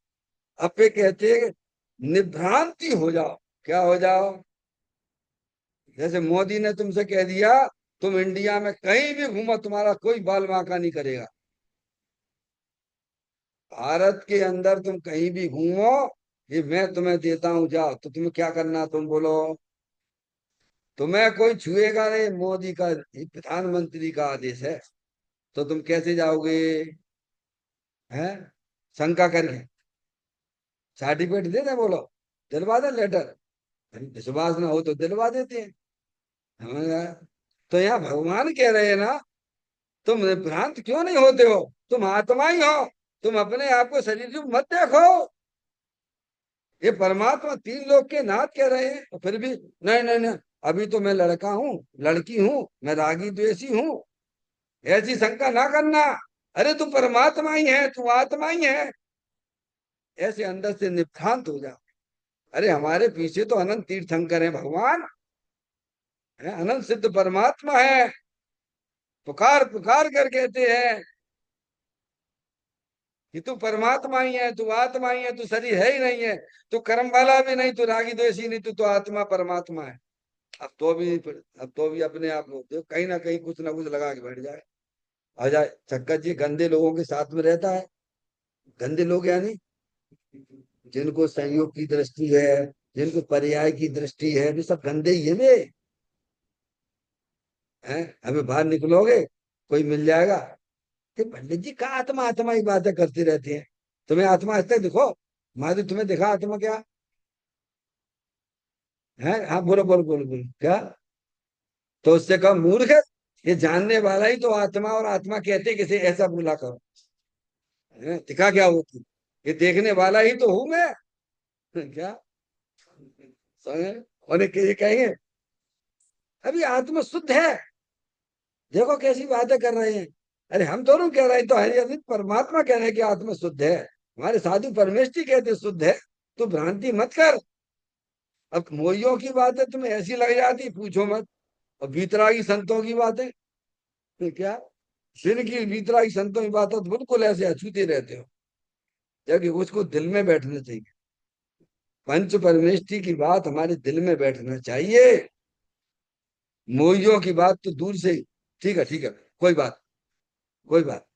अब पे कहते हैं निभ्रांति हो जाओ। क्या हो जाओ? जैसे मोदी ने तुमसे कह दिया तुम इंडिया में कहीं भी घूमो, तुम्हारा कोई बाल बांका नहीं करेगा। भारत के अंदर तुम कहीं भी घूमो, ये मैं तुम्हें देता हूं जाओ, तो तुम्हें क्या करना, तुम बोलो? तुम्हें कोई छुएगा नहीं, मोदी का, ये प्रधानमंत्री का आदेश है। तो तुम कैसे जाओगे? हैं? शंका करके सर्टिफिकेट दे दे, बोलो, दिलवा दे लेटर। विश्वास ना हो तो दिलवा देते हैं। समझ आया? तो यहाँ भगवान कह रहे हैं ना, तुम भ्रांत क्यों नहीं होते हो? तुम आत्मा ही हो। तुम अपने आप को शरीर रूप मत देखो। ये परमात्मा तीन लोग के नाथ कह रहे हैं, और फिर भी नहीं नहीं नहीं, अभी तो मैं लड़का हूँ, लड़की हूँ, मैं रागी द्वेषी हूँ, ऐसी शंका ना करना। अरे तू परमात्मा ही है, तू आत्मा ही है। ऐसे अंदर से निभ्रांत हो जा। अरे हमारे पीछे तो अनंत तीर्थंकर है भगवान, है अनंत सिद्ध परमात्मा है। पुकार पुकार कर कहते हैं कि तू परमात्मा ही है, तू आत्मा ही है, तू शरीर है ही नहीं है, तू कर्म वाला भी नहीं, तू रागी द्वेषी नहीं, तू तो आत्मा परमात्मा है। अब तो भी अपने आप को देखो, कहीं ना कुछ लगा के बैठ जाए, आ जाए चक्कर जी। गंदे लोगों के साथ में रहता है। गंदे लोग यानी जिनको संयोग की दृष्टि है, जिनको पर्याय की दृष्टि है, वे सब गंदे ही है वे। हैं, हमें बाहर निकलोगे कोई मिल जाएगा, ये पंडित जी का आत्मा आत्मा ही बातें करती रहती है। तुम्हें आत्मा आज तक दिखो, महादेव तुम्हें दिखा आत्मा क्या है? हाँ बोलो बोलो बोलो बोलो क्या? तो उससे कहो मूर्ख, ये जानने वाला ही तो आत्मा और आत्मा कहते किसे, ऐसा बोला करो। दिखा क्या होती, ये देखने वाला ही तो हूं मैं। क्या समझे? और ये कहेंगे अभी आत्मा शुद्ध है, देखो कैसी बातें कर रहे हैं। अरे हम दोनों कह रहे हैं, तो हरि परमात्मा कह रहे हैं कि आत्मा शुद्ध है। हमारे साधु परमेष्ठी कहते हैं शुद्ध है। तू भ्रांति मत कर। अब मोइयों की बातें तुम्हें ऐसी लग जाती पूछो मत। और बीतरागी संतों की बातें, तो क्या जिनकी बीतरागी संतों की बातें तो बिल्कुल ऐसे अछूते रहते हो, जबकि उसको दिल में बैठना चाहिए। पंच परमेष्ठी की बात हमारे दिल में बैठना चाहिए। मोइयों की बात तो दूर से ही। ठीक है ठीक है, कोई बात, कोई बात।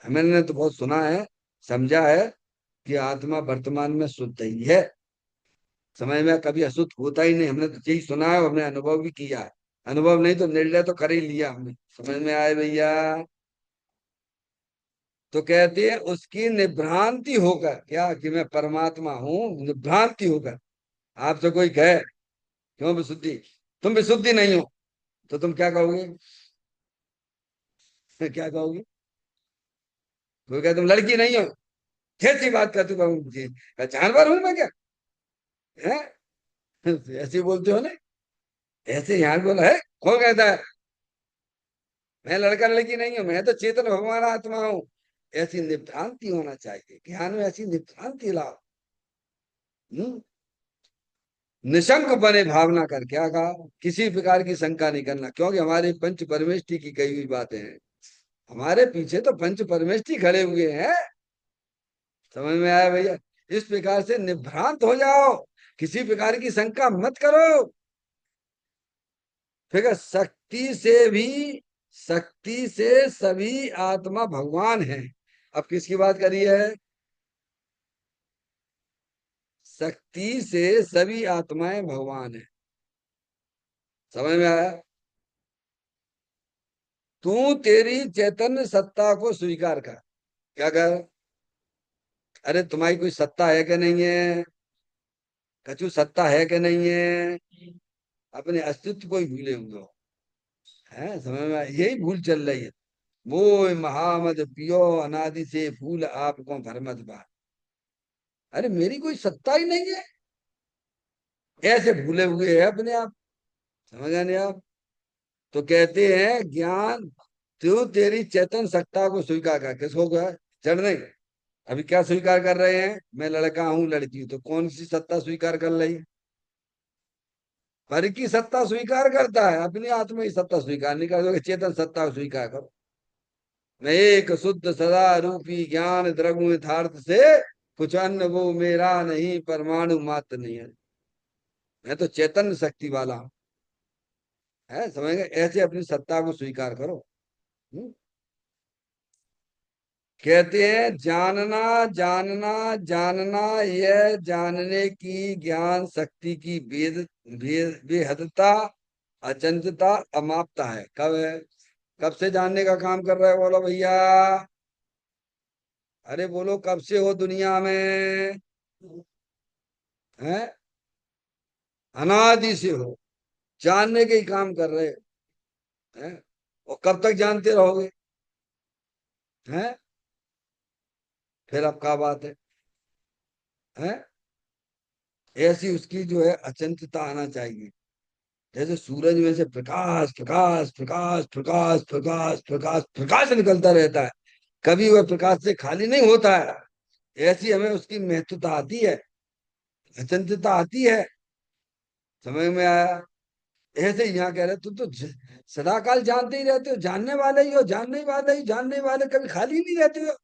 मैंने तो बहुत सुना है, समझा है कि आत्मा वर्तमान में शुद्ध ही है, समय में कभी अशुद्ध होता ही नहीं। हमने तो यही सुना है, हमने अनुभव भी किया है। अनुभव नहीं तो निर्णय तो कर ही लिया हमने। समझ में आए भैया? तो कहते हैं उसकी निभ्रांति होकर, क्या कि मैं परमात्मा हूं, निभ्रांति होकर आपसे कोई कहे क्यों विशुद्धि, तुम विशुद्धि नहीं हो, तो तुम क्या कहोगे? क्या कहोगे? कोई कहे तुम लड़की नहीं हो, कैसी बात कर, तू कहूँ जानवर हूं मैं क्या? है ऐसे ही बोलते हो ना, ऐसे यहाँ बोला है। कौन कहता है मैं लड़का लड़की नहीं हूं, मैं तो चेतन भगवान आत्मा हूं? ऐसी निभ्रांति होना चाहिए, ज्ञान में ऐसी निभ्रांति लाओ। हम्म? निशंक बने भावना कर, क्या कहा, किसी प्रकार की शंका नहीं करना, क्योंकि हमारे पंच परमेष्ठी की कही हुई बातें हैं। हमारे पीछे तो पंच परमेष्ठी खड़े हुए हैं। समझ में आया भैया? इस प्रकार से निभ्रांत हो जाओ, किसी प्रकार की शंका मत करो। फिर शक्ति से सभी आत्मा भगवान है। अब किसकी बात करी है? शक्ति से सभी आत्माएं भगवान है। समझ में आया? तू तेरी चैतन्य सत्ता को स्वीकार कर। क्या कर? अरे तुम्हारी कोई सत्ता है कि नहीं है? कछु सत्ता है कि नहीं है? अपने अस्तित्व को ही भूले हुए हो। है समझ में आया? यही भूल चल रही है। वो महामद पियो अनादि से फूल आपको भरमत बा। अरे मेरी कोई सत्ता ही नहीं है, ऐसे भूले हुए है अपने आप। समझ नहीं आप? तो कहते हैं ज्ञान, तू तेरी चेतन सत्ता को स्वीकार कर। किसको कर? जड़ नहीं। अभी क्या स्वीकार कर रहे हैं? मैं लड़का हूं, लड़की हूं, तो कौन सी सत्ता स्वीकार कर रही है? पर की सत्ता स्वीकार करता है, अपनी आत्मा की सत्ता स्वीकार नहीं करता। चेतन सत्ता को स्वीकार करो। मैं एक शुद्ध सदा रूपी ज्ञान द्रव्य यथार्थ से, कुछ अन्न वो मेरा नहीं, परमाणु मात्र नहीं है। मैं तो चैतन्य शक्ति वाला हूं। है समझ गए? ऐसे अपनी सत्ता को स्वीकार करो। हम्म? कहते हैं जानना जानना जानना, यह जानने की ज्ञान शक्ति की बेहदता, अचंचता, अमापता है। कब है? कब से जानने का काम कर रहे हो? बोलो भैया। अरे बोलो कब से हो दुनिया में? हैं? अनादि से हो, जानने के ही काम कर रहे हैं। और कब तक जानते रहोगे? है। फिर अब क्या बात है? ऐसी उसकी जो है अचिंत्यता आना चाहिए। जैसे सूरज में से प्रकाश प्रकाश प्रकाश प्रकाश प्रकाश प्रकाश प्रकाश निकलता रहता है, कभी वह प्रकाश से खाली नहीं होता है। ऐसी हमें उसकी महत्वता आती है, अचिंत्यता आती है। समझ में आया? ऐसे ही यहाँ कह रहे तुम तो सदा काल जानते ही रहते हो, जानने वाले ही हो, जानने वाले ही, जानने वाले कभी खाली नहीं रहते हो।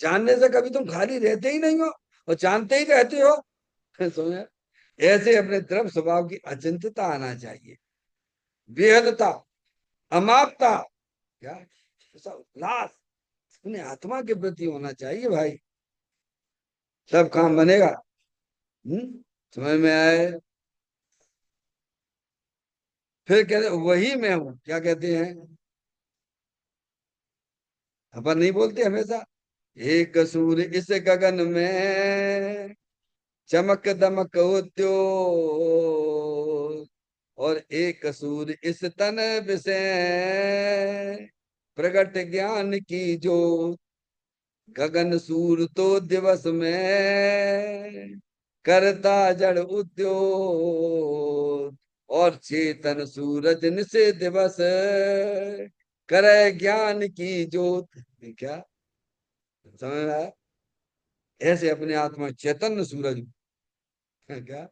जानने से कभी तुम खाली रहते ही नहीं हो, और जानते ही रहते हो। समझे? ऐसे अपने द्रव्य स्वभाव की अचिंत्यता आना चाहिए, बेहदता, अमापता, क्या ऐसा उल्लास अपने आत्मा के प्रति होना चाहिए भाई, सब काम बनेगा। समझ में आए? फिर कहते वही मैं हूं, क्या कहते हैं? अपन नहीं बोलते हमेशा, एक सूर्य इस गगन में, चमक दमक उद्योग, और एक सूर्य इस तन विषय, प्रगट ज्ञान की जो, गगन सूर तो दिवस में, करता जड़ उद्योग, और चेतन सूरज निशे दिवस, करे ज्ञान की ज्योत। क्या समझ में आया? ऐसे अपने आत्मा चैतन्य सूरज हूं। क्या?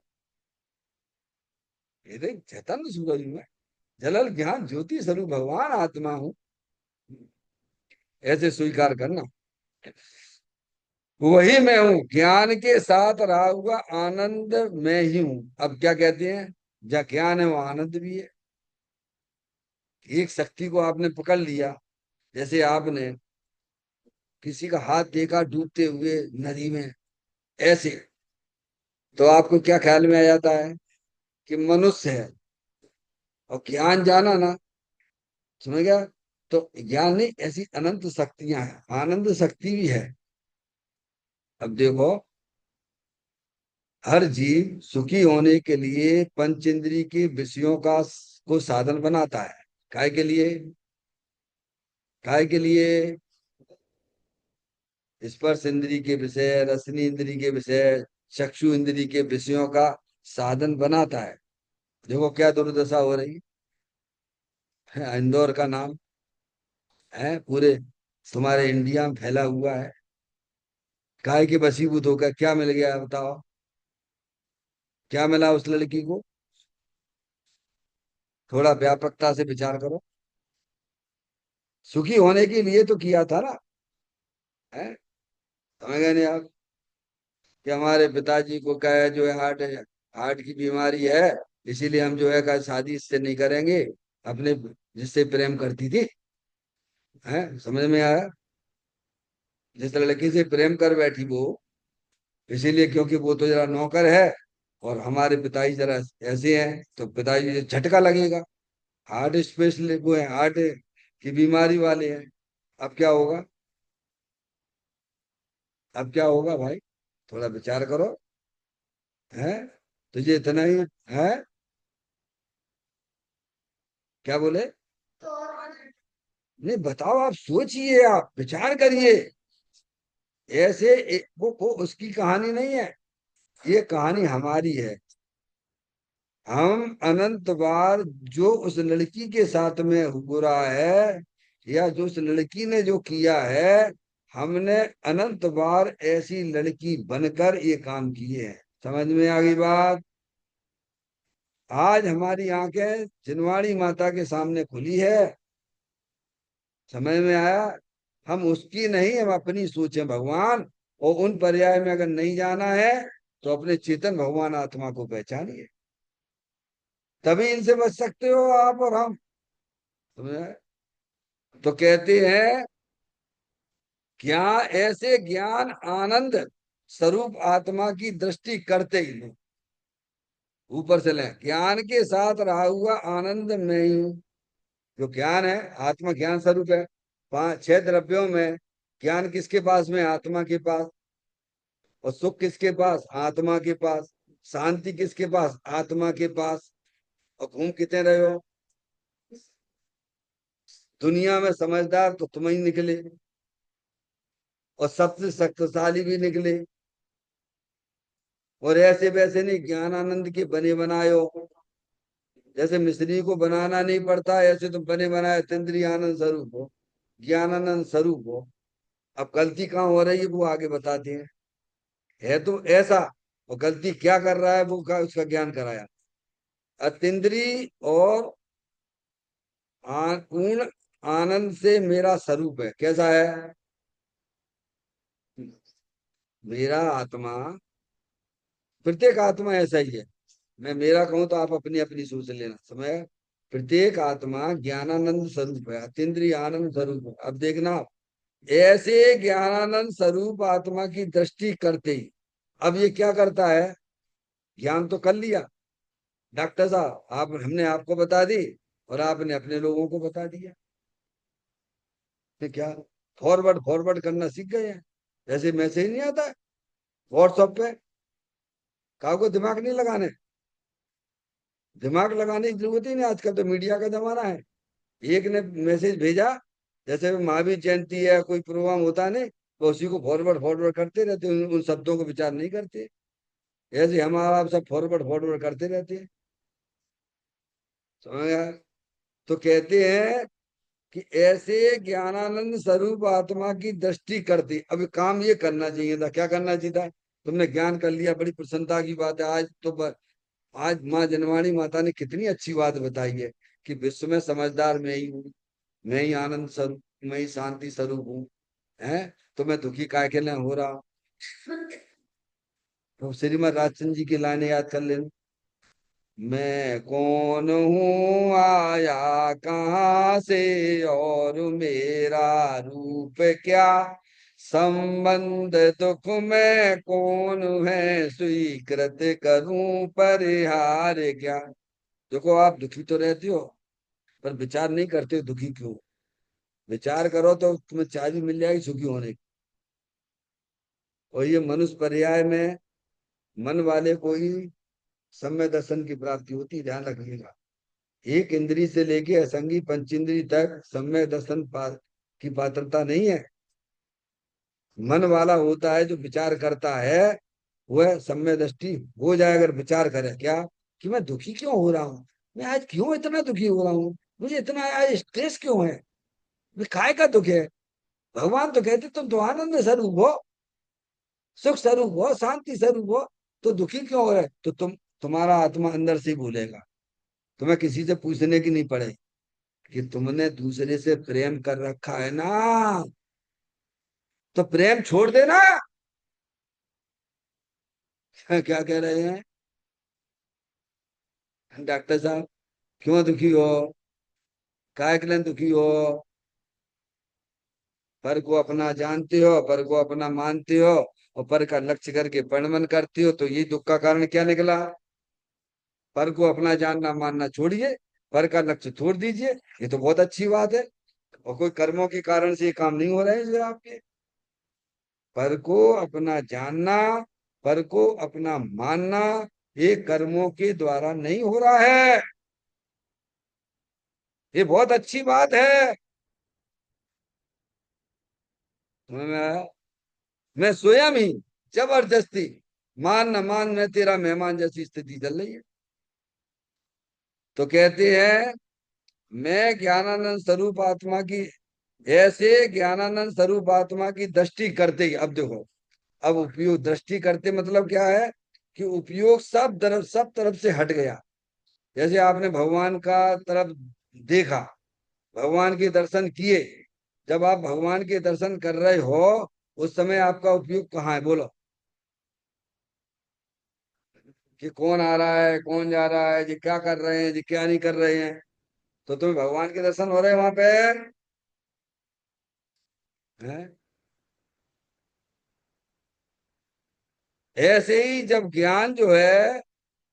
ये देख चैतन्य सूरज हूं मैं, जलल ज्ञान ज्योति स्वरूप भगवान आत्मा हूं। ऐसे स्वीकार करना, वही मैं हूँ, ज्ञान के साथ रहा हुआ आनंद मैं ही हूं। अब क्या कहते हैं? जहाँ ज्ञान है वो आनंद भी है। एक शक्ति को आपने पकड़ लिया, जैसे आपने किसी का हाथ देखा डूबते हुए नदी में, ऐसे तो आपको क्या ख्याल में आ जाता है? कि मनुष्य है। और ज्ञान जाना ना, समझ गया? तो ज्ञान नहीं, ऐसी अनंत शक्तियां हैं, आनंद शक्ति भी है। अब देखो, हर जीव सुखी होने के लिए पंच इंद्रिय के विषयों का को साधन बनाता है। काय के लिए? काय के लिए? स्पर्श इंद्रिय के विषय, रसनी इंद्रिय के विषय, चक्षु इंद्रिय के विषयों का साधन बनाता है। देखो क्या दुर्दशा हो रही है, इंदौर का नाम है पूरे तुम्हारे इंडिया में फैला हुआ है। काय के वशीभूत होकर क्या मिल गया बताओ? क्या मिला उस लड़की को? थोड़ा व्यापकता से विचार करो। सुखी होने के लिए तो किया था ना, है? समझ गए नहीं आप? कि हमारे पिताजी को क्या है, जो है हार्ट है, हार्ट की बीमारी है, इसीलिए हम जो है का शादी इससे नहीं करेंगे, अपने जिससे प्रेम करती थी। है? समझ में आया? जिस लड़की से प्रेम कर बैठी वो, इसीलिए क्योंकि वो तो जरा नौकर है, और हमारे पिताजी जरा ऐसे हैं, तो पिताजी से झटका लगेगा। हार्ट स्पेशलिस्ट वो है, हार्ट की बीमारी वाले हैं। अब क्या होगा? अब क्या होगा भाई? थोड़ा विचार करो। है? तुझे इतना ही है? क्या बोले? नहीं बताओ, आप सोचिए, आप विचार करिए। ऐसे वो उसकी कहानी नहीं है, ये कहानी हमारी है। हम अनंत बार जो उस लड़की के साथ में हो रहा है, या जो उस लड़की ने जो किया है, हमने अनंत बार ऐसी लड़की बनकर ये काम किए हैं। समझ में आ गई बात? आज हमारी आंखें जिनवाड़ी माता के सामने खुली है। समझ में आया? हम उसकी नहीं, हम अपनी सोचें भगवान। और उन पर्याय में अगर नहीं जाना है, तो अपने चेतन भगवान आत्मा को पहचानिए, तभी इनसे बच सकते हो आप और हम। समझ आया? तो कहते हैं, क्या ऐसे ज्ञान आनंद स्वरूप आत्मा की दृष्टि करते ही नहीं। ऊपर से लें, ज्ञान के साथ रहा हुआ आनंद में ही हूं। जो ज्ञान है, आत्मा ज्ञान स्वरूप है। पांच छह द्रव्यों में ज्ञान किसके पास में? आत्मा के पास। और सुख किसके पास? आत्मा के पास। शांति किसके पास? आत्मा के पास। और घूम कितने रहे हो? दुनिया में समझदार तो तुम ही निकले। और सबसे शक्तिशाली भी निकले। और ऐसे वैसे नहीं ज्ञानानंद के बने बनाए हो, जैसे मिस्त्री को बनाना नहीं पड़ता ऐसे तुम बने बनाए तीन्द्रिय आनंद स्वरूप हो, ज्ञानानंद स्वरूप हो। अब गलती कहाँ हो रही है वो आगे बताते हैं। है तो ऐसा, और गलती क्या कर रहा है वो का उसका ज्ञान कराया। अतीन्द्रिय और पूर्ण आनंद से मेरा स्वरूप है। कैसा है? मेरा आत्मा, प्रत्येक आत्मा ऐसा ही है। मैं मेरा कहूं तो आप अपनी अपनी सोच लेना समय। प्रत्येक आत्मा ज्ञानानंद स्वरूप है, अतीन्द्रिय आनंद स्वरूप है। अब देखना आप, ऐसे ज्ञानानंद स्वरूप आत्मा की दृष्टि करते ही, अब ये क्या करता है? ज्ञान तो कर लिया डॉक्टर साहब, आप हमने आपको बता दी और आपने अपने लोगों को बता दिया। तो क्या फॉरवर्ड फॉरवर्ड करना सीख गए हैं? जैसे मैसेज नहीं आता है व्हाट्सएप पे, कहा को दिमाग नहीं लगाने, दिमाग लगाने की जरूरत ही नहीं। आजकल तो मीडिया का जमाना है। एक ने मैसेज भेजा, जैसे महावीर जयंती है कोई प्रोग्राम होता नहीं, तो उसी को फॉरवर्ड फॉरवर्ड करते रहते हैं, उन शब्दों को विचार नहीं करते। ऐसे हमारा आप सब फॉरवर्ड फॉरवर्ड करते रहते हैं। समझ गया? तो कहते हैं कि ऐसे ज्ञानानंद स्वरूप आत्मा की दृष्टि करती। अब काम ये करना चाहिए था, क्या करना चाहिए था? तुमने ज्ञान कर लिया, बड़ी प्रसन्नता की बात है। आज तो आज माँ जनवाणी माता ने कितनी अच्छी बात बताई है कि विश्व में समझदार मैं ही हूँ, मैं ही आनंद स्वरूप, मैं ही शांति स्वरूप हूँ। है तो मैं दुखी काय के लिए हो रहा हूँ? तो श्रीमद राजचंद्र जी की लाइनें याद कर लेना। मैं कौन हूँ, आया कहाँ से, और मेरा रूप क्या, संबंध दुख में कौन है, स्वीकृत करूं परिहार क्या। देखो आप दुखी तो रहते हो, पर विचार नहीं करते हो दुखी क्यों। विचार करो तो तुम्हें चाय भी मिल जाएगी सुखी होने की। और ये मनुष्य पर्याय में मन वाले को ही सम्य दर्शन की प्राप्ति होती है, ध्यान रखिएगा। एक इंद्री से लेके असंगी पंचेंद्री तक सम्य दर्शन की पात्रता नहीं है। मन वाला होता है जो विचार करता है, वह सम्य दृष्टि हो जाए। अगर विचार करे क्या कि मैं दुखी क्यों हो रहा हूँ, मैं आज क्यों इतना दुखी हो रहा हूँ, मुझे इतना आज स्ट्रेस क्यों है, मैं काय का दुख है। भगवान तो कहते तुम तो आनंद स्वरूप हो, सुख स्वरूप हो, शांति स्वरूप हो, तो दुखी क्यों हो रहे? तो तुम्हारा आत्मा अंदर से ही बोलेगा। तुम्हें किसी से पूछने की नहीं पड़े कि तुमने दूसरे से प्रेम कर रखा है ना, तो प्रेम छोड़ देना। क्या कह रहे हैं डॉक्टर साहब? क्यों दुखी हो, काय के लिए दुखी हो? पर को अपना जानते हो, पर को अपना मानते हो, और पर का लक्ष्य करके परिणमन करते हो, तो ये दुख का कारण क्या निकला? पर को अपना जानना मानना छोड़िए, पर का लक्ष्य छोड़ दीजिए, ये तो बहुत अच्छी बात है। और कोई कर्मों के कारण से ये काम नहीं हो रहे हैं जो आपके। पर को अपना जानना, पर को अपना मानना, ये कर्मों के द्वारा नहीं हो रहा है। ये बहुत अच्छी बात है। मैं मैं स्वयं ही जबरदस्ती मान न मान मैं तेरा मेहमान जैसी स्थिति चल रही है। तो कहते हैं मैं ज्ञानानंद स्वरूप आत्मा की, ऐसे ज्ञानानंद स्वरूप आत्मा की दृष्टि करते ही, अब देखो, अब उपयोग दृष्टि करते मतलब क्या है कि उपयोग सब तरफ से हट गया। जैसे आपने भगवान का तरफ देखा, भगवान के दर्शन किए। जब आप भगवान के दर्शन कर रहे हो, उस समय आपका उपयोग कहाँ है बोलो? कि कौन आ रहा है, कौन जा रहा है, जी क्या कर रहे हैं, जी क्या नहीं कर रहे हैं। तो तुम्हें भगवान के दर्शन हो रहे हैं वहां पे? हैं? ऐसे ही जब ज्ञान जो है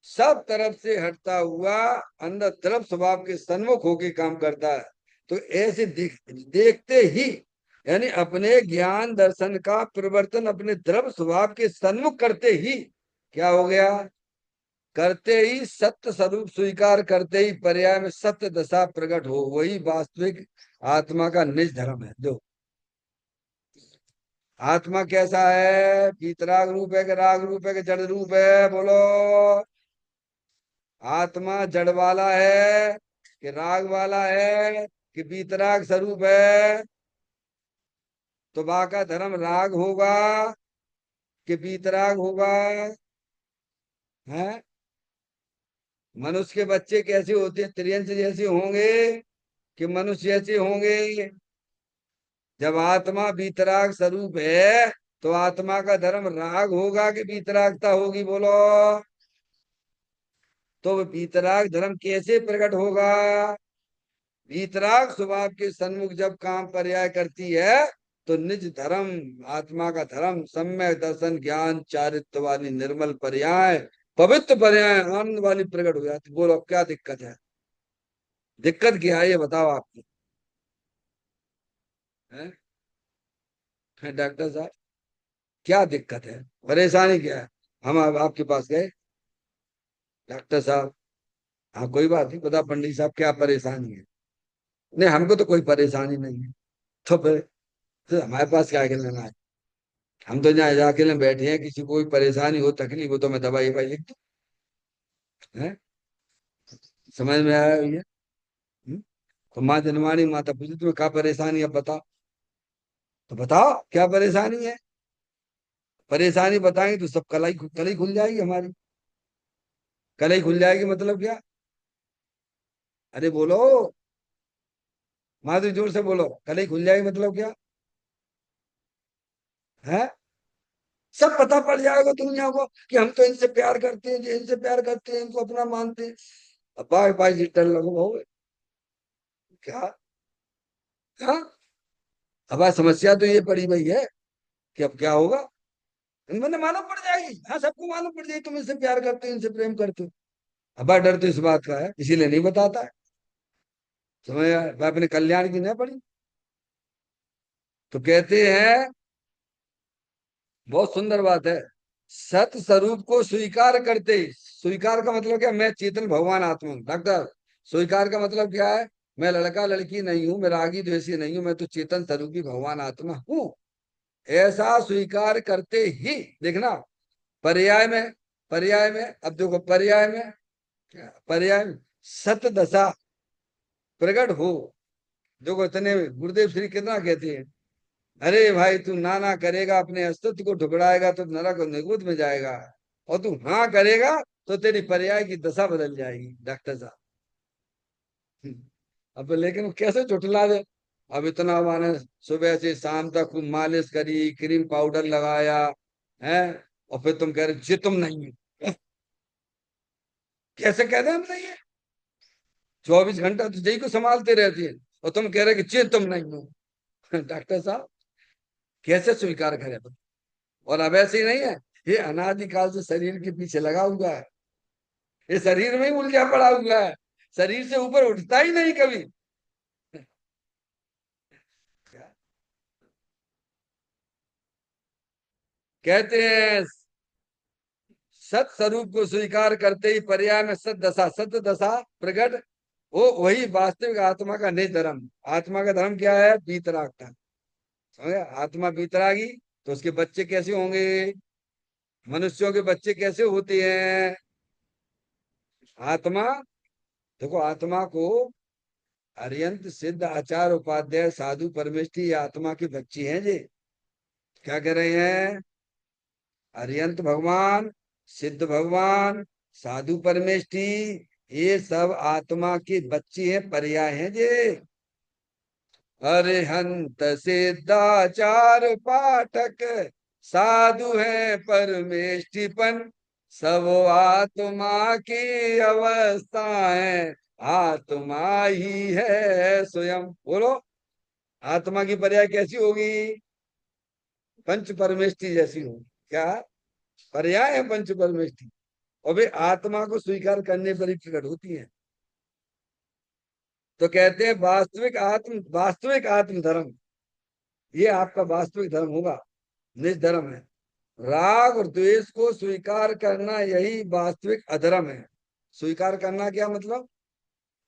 सब तरफ से हटता हुआ अंदर तरफ स्वभाव के सन्मुख होके काम करता है, तो ऐसे देखते ही, यानी अपने ज्ञान दर्शन का परिवर्तन अपने द्रव स्वभाव के सन्मुख करते ही क्या हो गया? करते ही सत्य स्वरूप स्वीकार करते ही पर्याय में सत्य दशा प्रकट हो, वही वास्तविक आत्मा का निज धर्म है। जो आत्मा कैसा है? वीतराग रूप है कि राग रूप है कि जड़ रूप है? बोलो। आत्मा जड़ वाला है कि राग वाला है कि वीतराग स्वरूप है? तो बा का धर्म राग होगा कि वीतराग होगा? है? मनुष्य के बच्चे कैसे होते हैं? त्रियंश जैसे होंगे कि मनुष्य जैसे होंगे? जब आत्मा वीतराग स्वरूप है तो आत्मा का धर्म राग होगा कि वीतरागता होगी? बोलो। तो वो वीतराग धर्म कैसे प्रकट होगा? वीतराग स्वभाव के सन्मुख जब काम पर्याय करती है तो निज धर्म, आत्मा का धर्म, सम्यक दर्शन, ज्ञान, चारित्व वाली निर्मल पर्याय, पवित्र पर्याय, आनंद वाली प्रकट हो जाती। बोलो अब क्या दिक्कत है? दिक्कत क्या है ये बताओ आपकी। है? डॉक्टर साहब, क्या दिक्कत है? परेशानी क्या है? हम आपके पास गए, डॉक्टर साहब, हाँ कोई बात नहीं, बता पंडित साहब क्या परेशानी है? नहीं हमको तो कोई परेशानी नहीं है। तो हमारे पास क्या लेना है? हम तो यहाँ जाके ले बैठे हैं, किसी को कोई परेशानी हो, तकलीफ हो तो मैं दवाई वाई लिख दूं। है? समझ में आया भैया? हम्म? तो माँ जनवाणी माता पूछती तुम्हें क्या परेशानी है, अब बताओ। तो बताओ क्या परेशानी है? परेशानी बताएंगे तो सब कलाई खुल जाएगी हमारी। कलाई खुल जाएगी मतलब क्या? अरे बोलो, माधुरी जोर से बोलो, कलाई खुल जाएगी मतलब क्या? है? सब पता पड़ जाएगा दुनिया को कि हम तो इनसे प्यार करते हैं, जो इनसे प्यार करते हैं इनको अपना मानते हैं। अब बाय बाय लिटर लगो भाव। क्या? हाँ? अब आज समस्या तो ये पड़ी हुई है कि अब क्या होगा? मैंने मालूम पड़ जाएगी, हाँ सबको मालूम पड़ जाएगी तुम इनसे प्यार करते हो, इनसे प्रेम करते हो। अब डर तो इस बात का है, इसीलिए नहीं बताता है। समझ आया? मैं अपने कल्याण की नहीं पड़ी। तो कहते हैं, बहुत सुंदर बात है, सत स्वरूप को स्वीकार करते ही, स्वीकार का मतलब क्या? मैं चेतन भगवान आत्मा हूं। डॉक्टर, स्वीकार का मतलब क्या है? मैं लड़का लड़की नहीं हूं, मैं रागी द्वेषी नहीं हूं, मैं तो चेतन स्वरूपी भगवान आत्मा हूं। ऐसा स्वीकार करते ही, देखना, पर्याय में, पर्याय में, अब देखो पर्याय में, पर्याय में सत दशा प्रकट हो। देखो इतने गुरुदेव श्री कितना कहते हैं, अरे भाई तू ना ना करेगा, अपने अस्तित्व को ठुकराएगा तो नरक और निगुद में जाएगा, और तू हाँ करेगा तो तेरी पर्याय की दशा बदल जाएगी। डॉक्टर साहब, अब लेकिन वो कैसे झुठला दे? अब इतना माने सुबह से शाम तक खूब मालिश करी, क्रीम पाउडर लगाया है, और फिर तुम कह रहे जी तुम नहीं है। कैसे कह रहे हम नहीं है? 24 घंटा तो जही को संभालते रहती है, और तुम कह रहे कि जी तुम नहीं हो। डॉक्टर साहब, कैसे स्वीकार करें? और अब ऐसे ही नहीं है, ये अनादिकाल से शरीर के पीछे लगा हुआ है, ये शरीर में ही उलझा पड़ा हुआ है, शरीर से ऊपर उठता ही नहीं कभी। कहते हैं सत स्वरूप को स्वीकार करते ही पर्याय में सत दशा प्रकट वो, वही वास्तविक आत्मा का निज धर्म। आत्मा का धर्म क्या है? वीतरागता। समझ गए? आत्मा वीतरागी तो उसके बच्चे कैसे होंगे? मनुष्यों के बच्चे कैसे होते हैं? आत्मा, देखो आत्मा को अरियंत सिद्ध आचार उपाध्याय साधु परमेष्टि, ये आत्मा के बच्चे हैं जी। क्या कह रहे हैं? अरियंत भगवान, सिद्ध भगवान, साधु परमेष्टि, ये सब आत्मा के बच्चे हैं, पर्याय हैं जी। अरिहंत सिद्धाचार पाठक साधु है परमेष्टिपन, सब आत्मा की अवस्था है, आत्मा ही है स्वयं। बोलो, आत्मा की पर्याय कैसी होगी? पंच परमेष्टि जैसी होगी। क्या पर्याय है पंच परमेष्टि? और वे आत्मा को स्वीकार करने पर ही प्रकट होती है। तो कहते हैं वास्तविक आत्म धर्म, ये आपका वास्तविक धर्म होगा, निज धर्म है। राग और द्वेष को स्वीकार करना यही वास्तविक अधर्म है। स्वीकार करना क्या मतलब?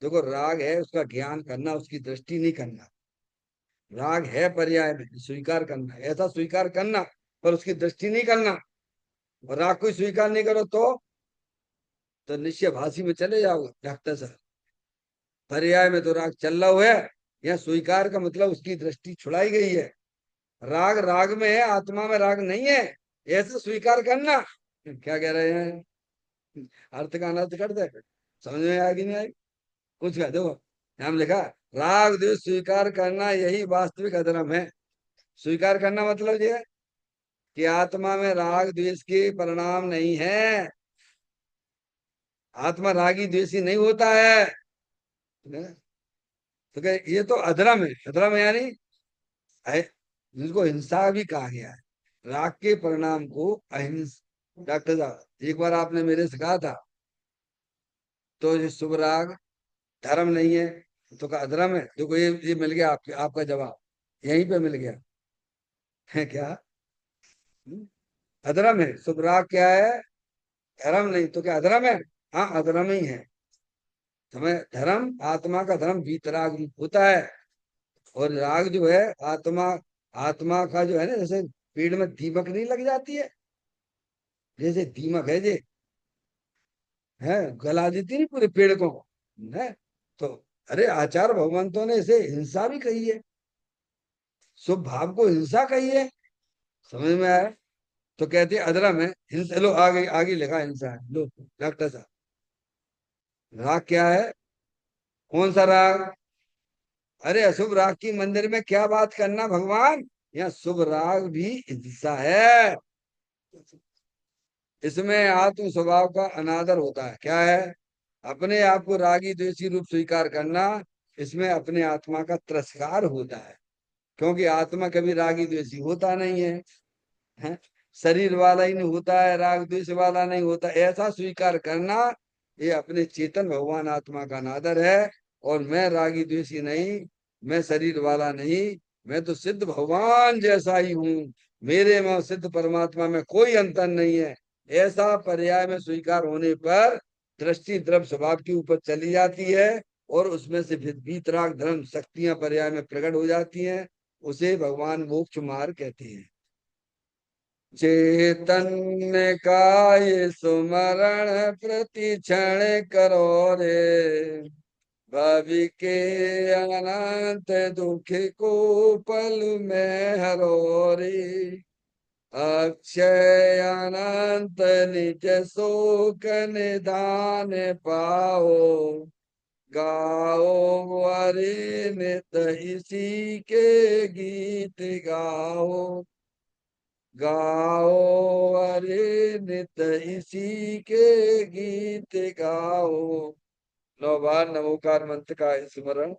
देखो राग है उसका ज्ञान करना, उसकी दृष्टि नहीं करना। राग है पर्याय में, स्वीकार करना, ऐसा स्वीकार करना, पर उसकी दृष्टि नहीं करना। और राग को स्वीकार नहीं करो तो निश्चय भाषी में चले जाओगे डॉक्टर साहब। पर्याय में तो राग चल रहा है, या स्वीकार का मतलब उसकी दृष्टि छुड़ाई गई है। राग राग में है, आत्मा में राग नहीं है, ऐसा स्वीकार करना। क्या कह रहे हैं? अर्थ का अनर्थ कर दे, समझ में आएगी नहीं आएगी? कुछ कह दो। नाम लिखा, राग द्वेष स्वीकार करना यही वास्तविक अधर्म है। स्वीकार करना मतलब ये है कि आत्मा में राग द्वेष के परिणाम नहीं है। आत्मा रागी द्वेषी नहीं होता है। तो क्या ये तो अधर्म है। अधर्म है यानी जिसको हिंसा भी कहा गया है। राग के परिणाम को अहिंस डॉक्टर साहब, एक बार आपने मेरे से कहा था, तो ये शुभ राग धर्म नहीं है, तो का अधर्म है। देखो ये मिल गया आपके, आपका जवाब यहीं पे मिल गया है। क्या अधर्म है? शुभ राग क्या है? धर्म नहीं तो क्या अधर्म है? हाँ अधर्म ही है। समय धर्म, आत्मा का धर्म वीतराग होता है। और राग जो है आत्मा, आत्मा का जो है ना, जैसे पेड़ में दीमक नहीं लग जाती है, जैसे दीमक है जे है, गला देती नहीं पूरे पेड़ को है। तो अरे आचार्य भगवंतों ने इसे हिंसा भी कही है, शुभ भाव को हिंसा कही है। समझ में आया? तो कहते हैं अधर्म है हिंसा। लो आगे आगे लिखा हिंसा है, लो डॉक्टर साहब। राग क्या है? कौन सा राग? अरे अशुभ राग की मंदिर में क्या बात करना भगवान, यहाँ शुभ राग भी हिंसा है। इसमें आत्म स्वभाव का अनादर होता है। क्या है? अपने आप को रागी द्वेषी रूप स्वीकार करना, इसमें अपने आत्मा का तिरस्कार होता है। क्योंकि आत्मा कभी रागी द्वेषी होता नहीं है, हैं? शरीर वाला ही नहीं होता है, राग द्वेष वाला नहीं होता, ऐसा स्वीकार करना ये अपने चेतन भगवान आत्मा का अनादर है। और मैं रागी द्वेषी नहीं, मैं शरीर वाला नहीं, मैं तो सिद्ध भगवान जैसा ही हूँ। मेरे में और सिद्ध परमात्मा में कोई अंतर नहीं है। ऐसा पर्याय में स्वीकार होने पर दृष्टि द्रव्य स्वभाव के ऊपर चली जाती है, और उसमें से वीतराग धर्म शक्तियां पर्याय में प्रकट हो जाती हैं। उसे भगवान मोक्ष मार्ग कहते हैं। चैतन्य का ये सुमरण प्रति क्षण करो रे, भवि के अनंत दुख को पल में हरो रे। अक्षय अनंत निज शोक निदान पाओ, गाओ अरे नित इसी के गीत गाओ। गाओ अरे नित इसी के गीत गाओ। 9 बार नमोकार मंत्र का स्मरण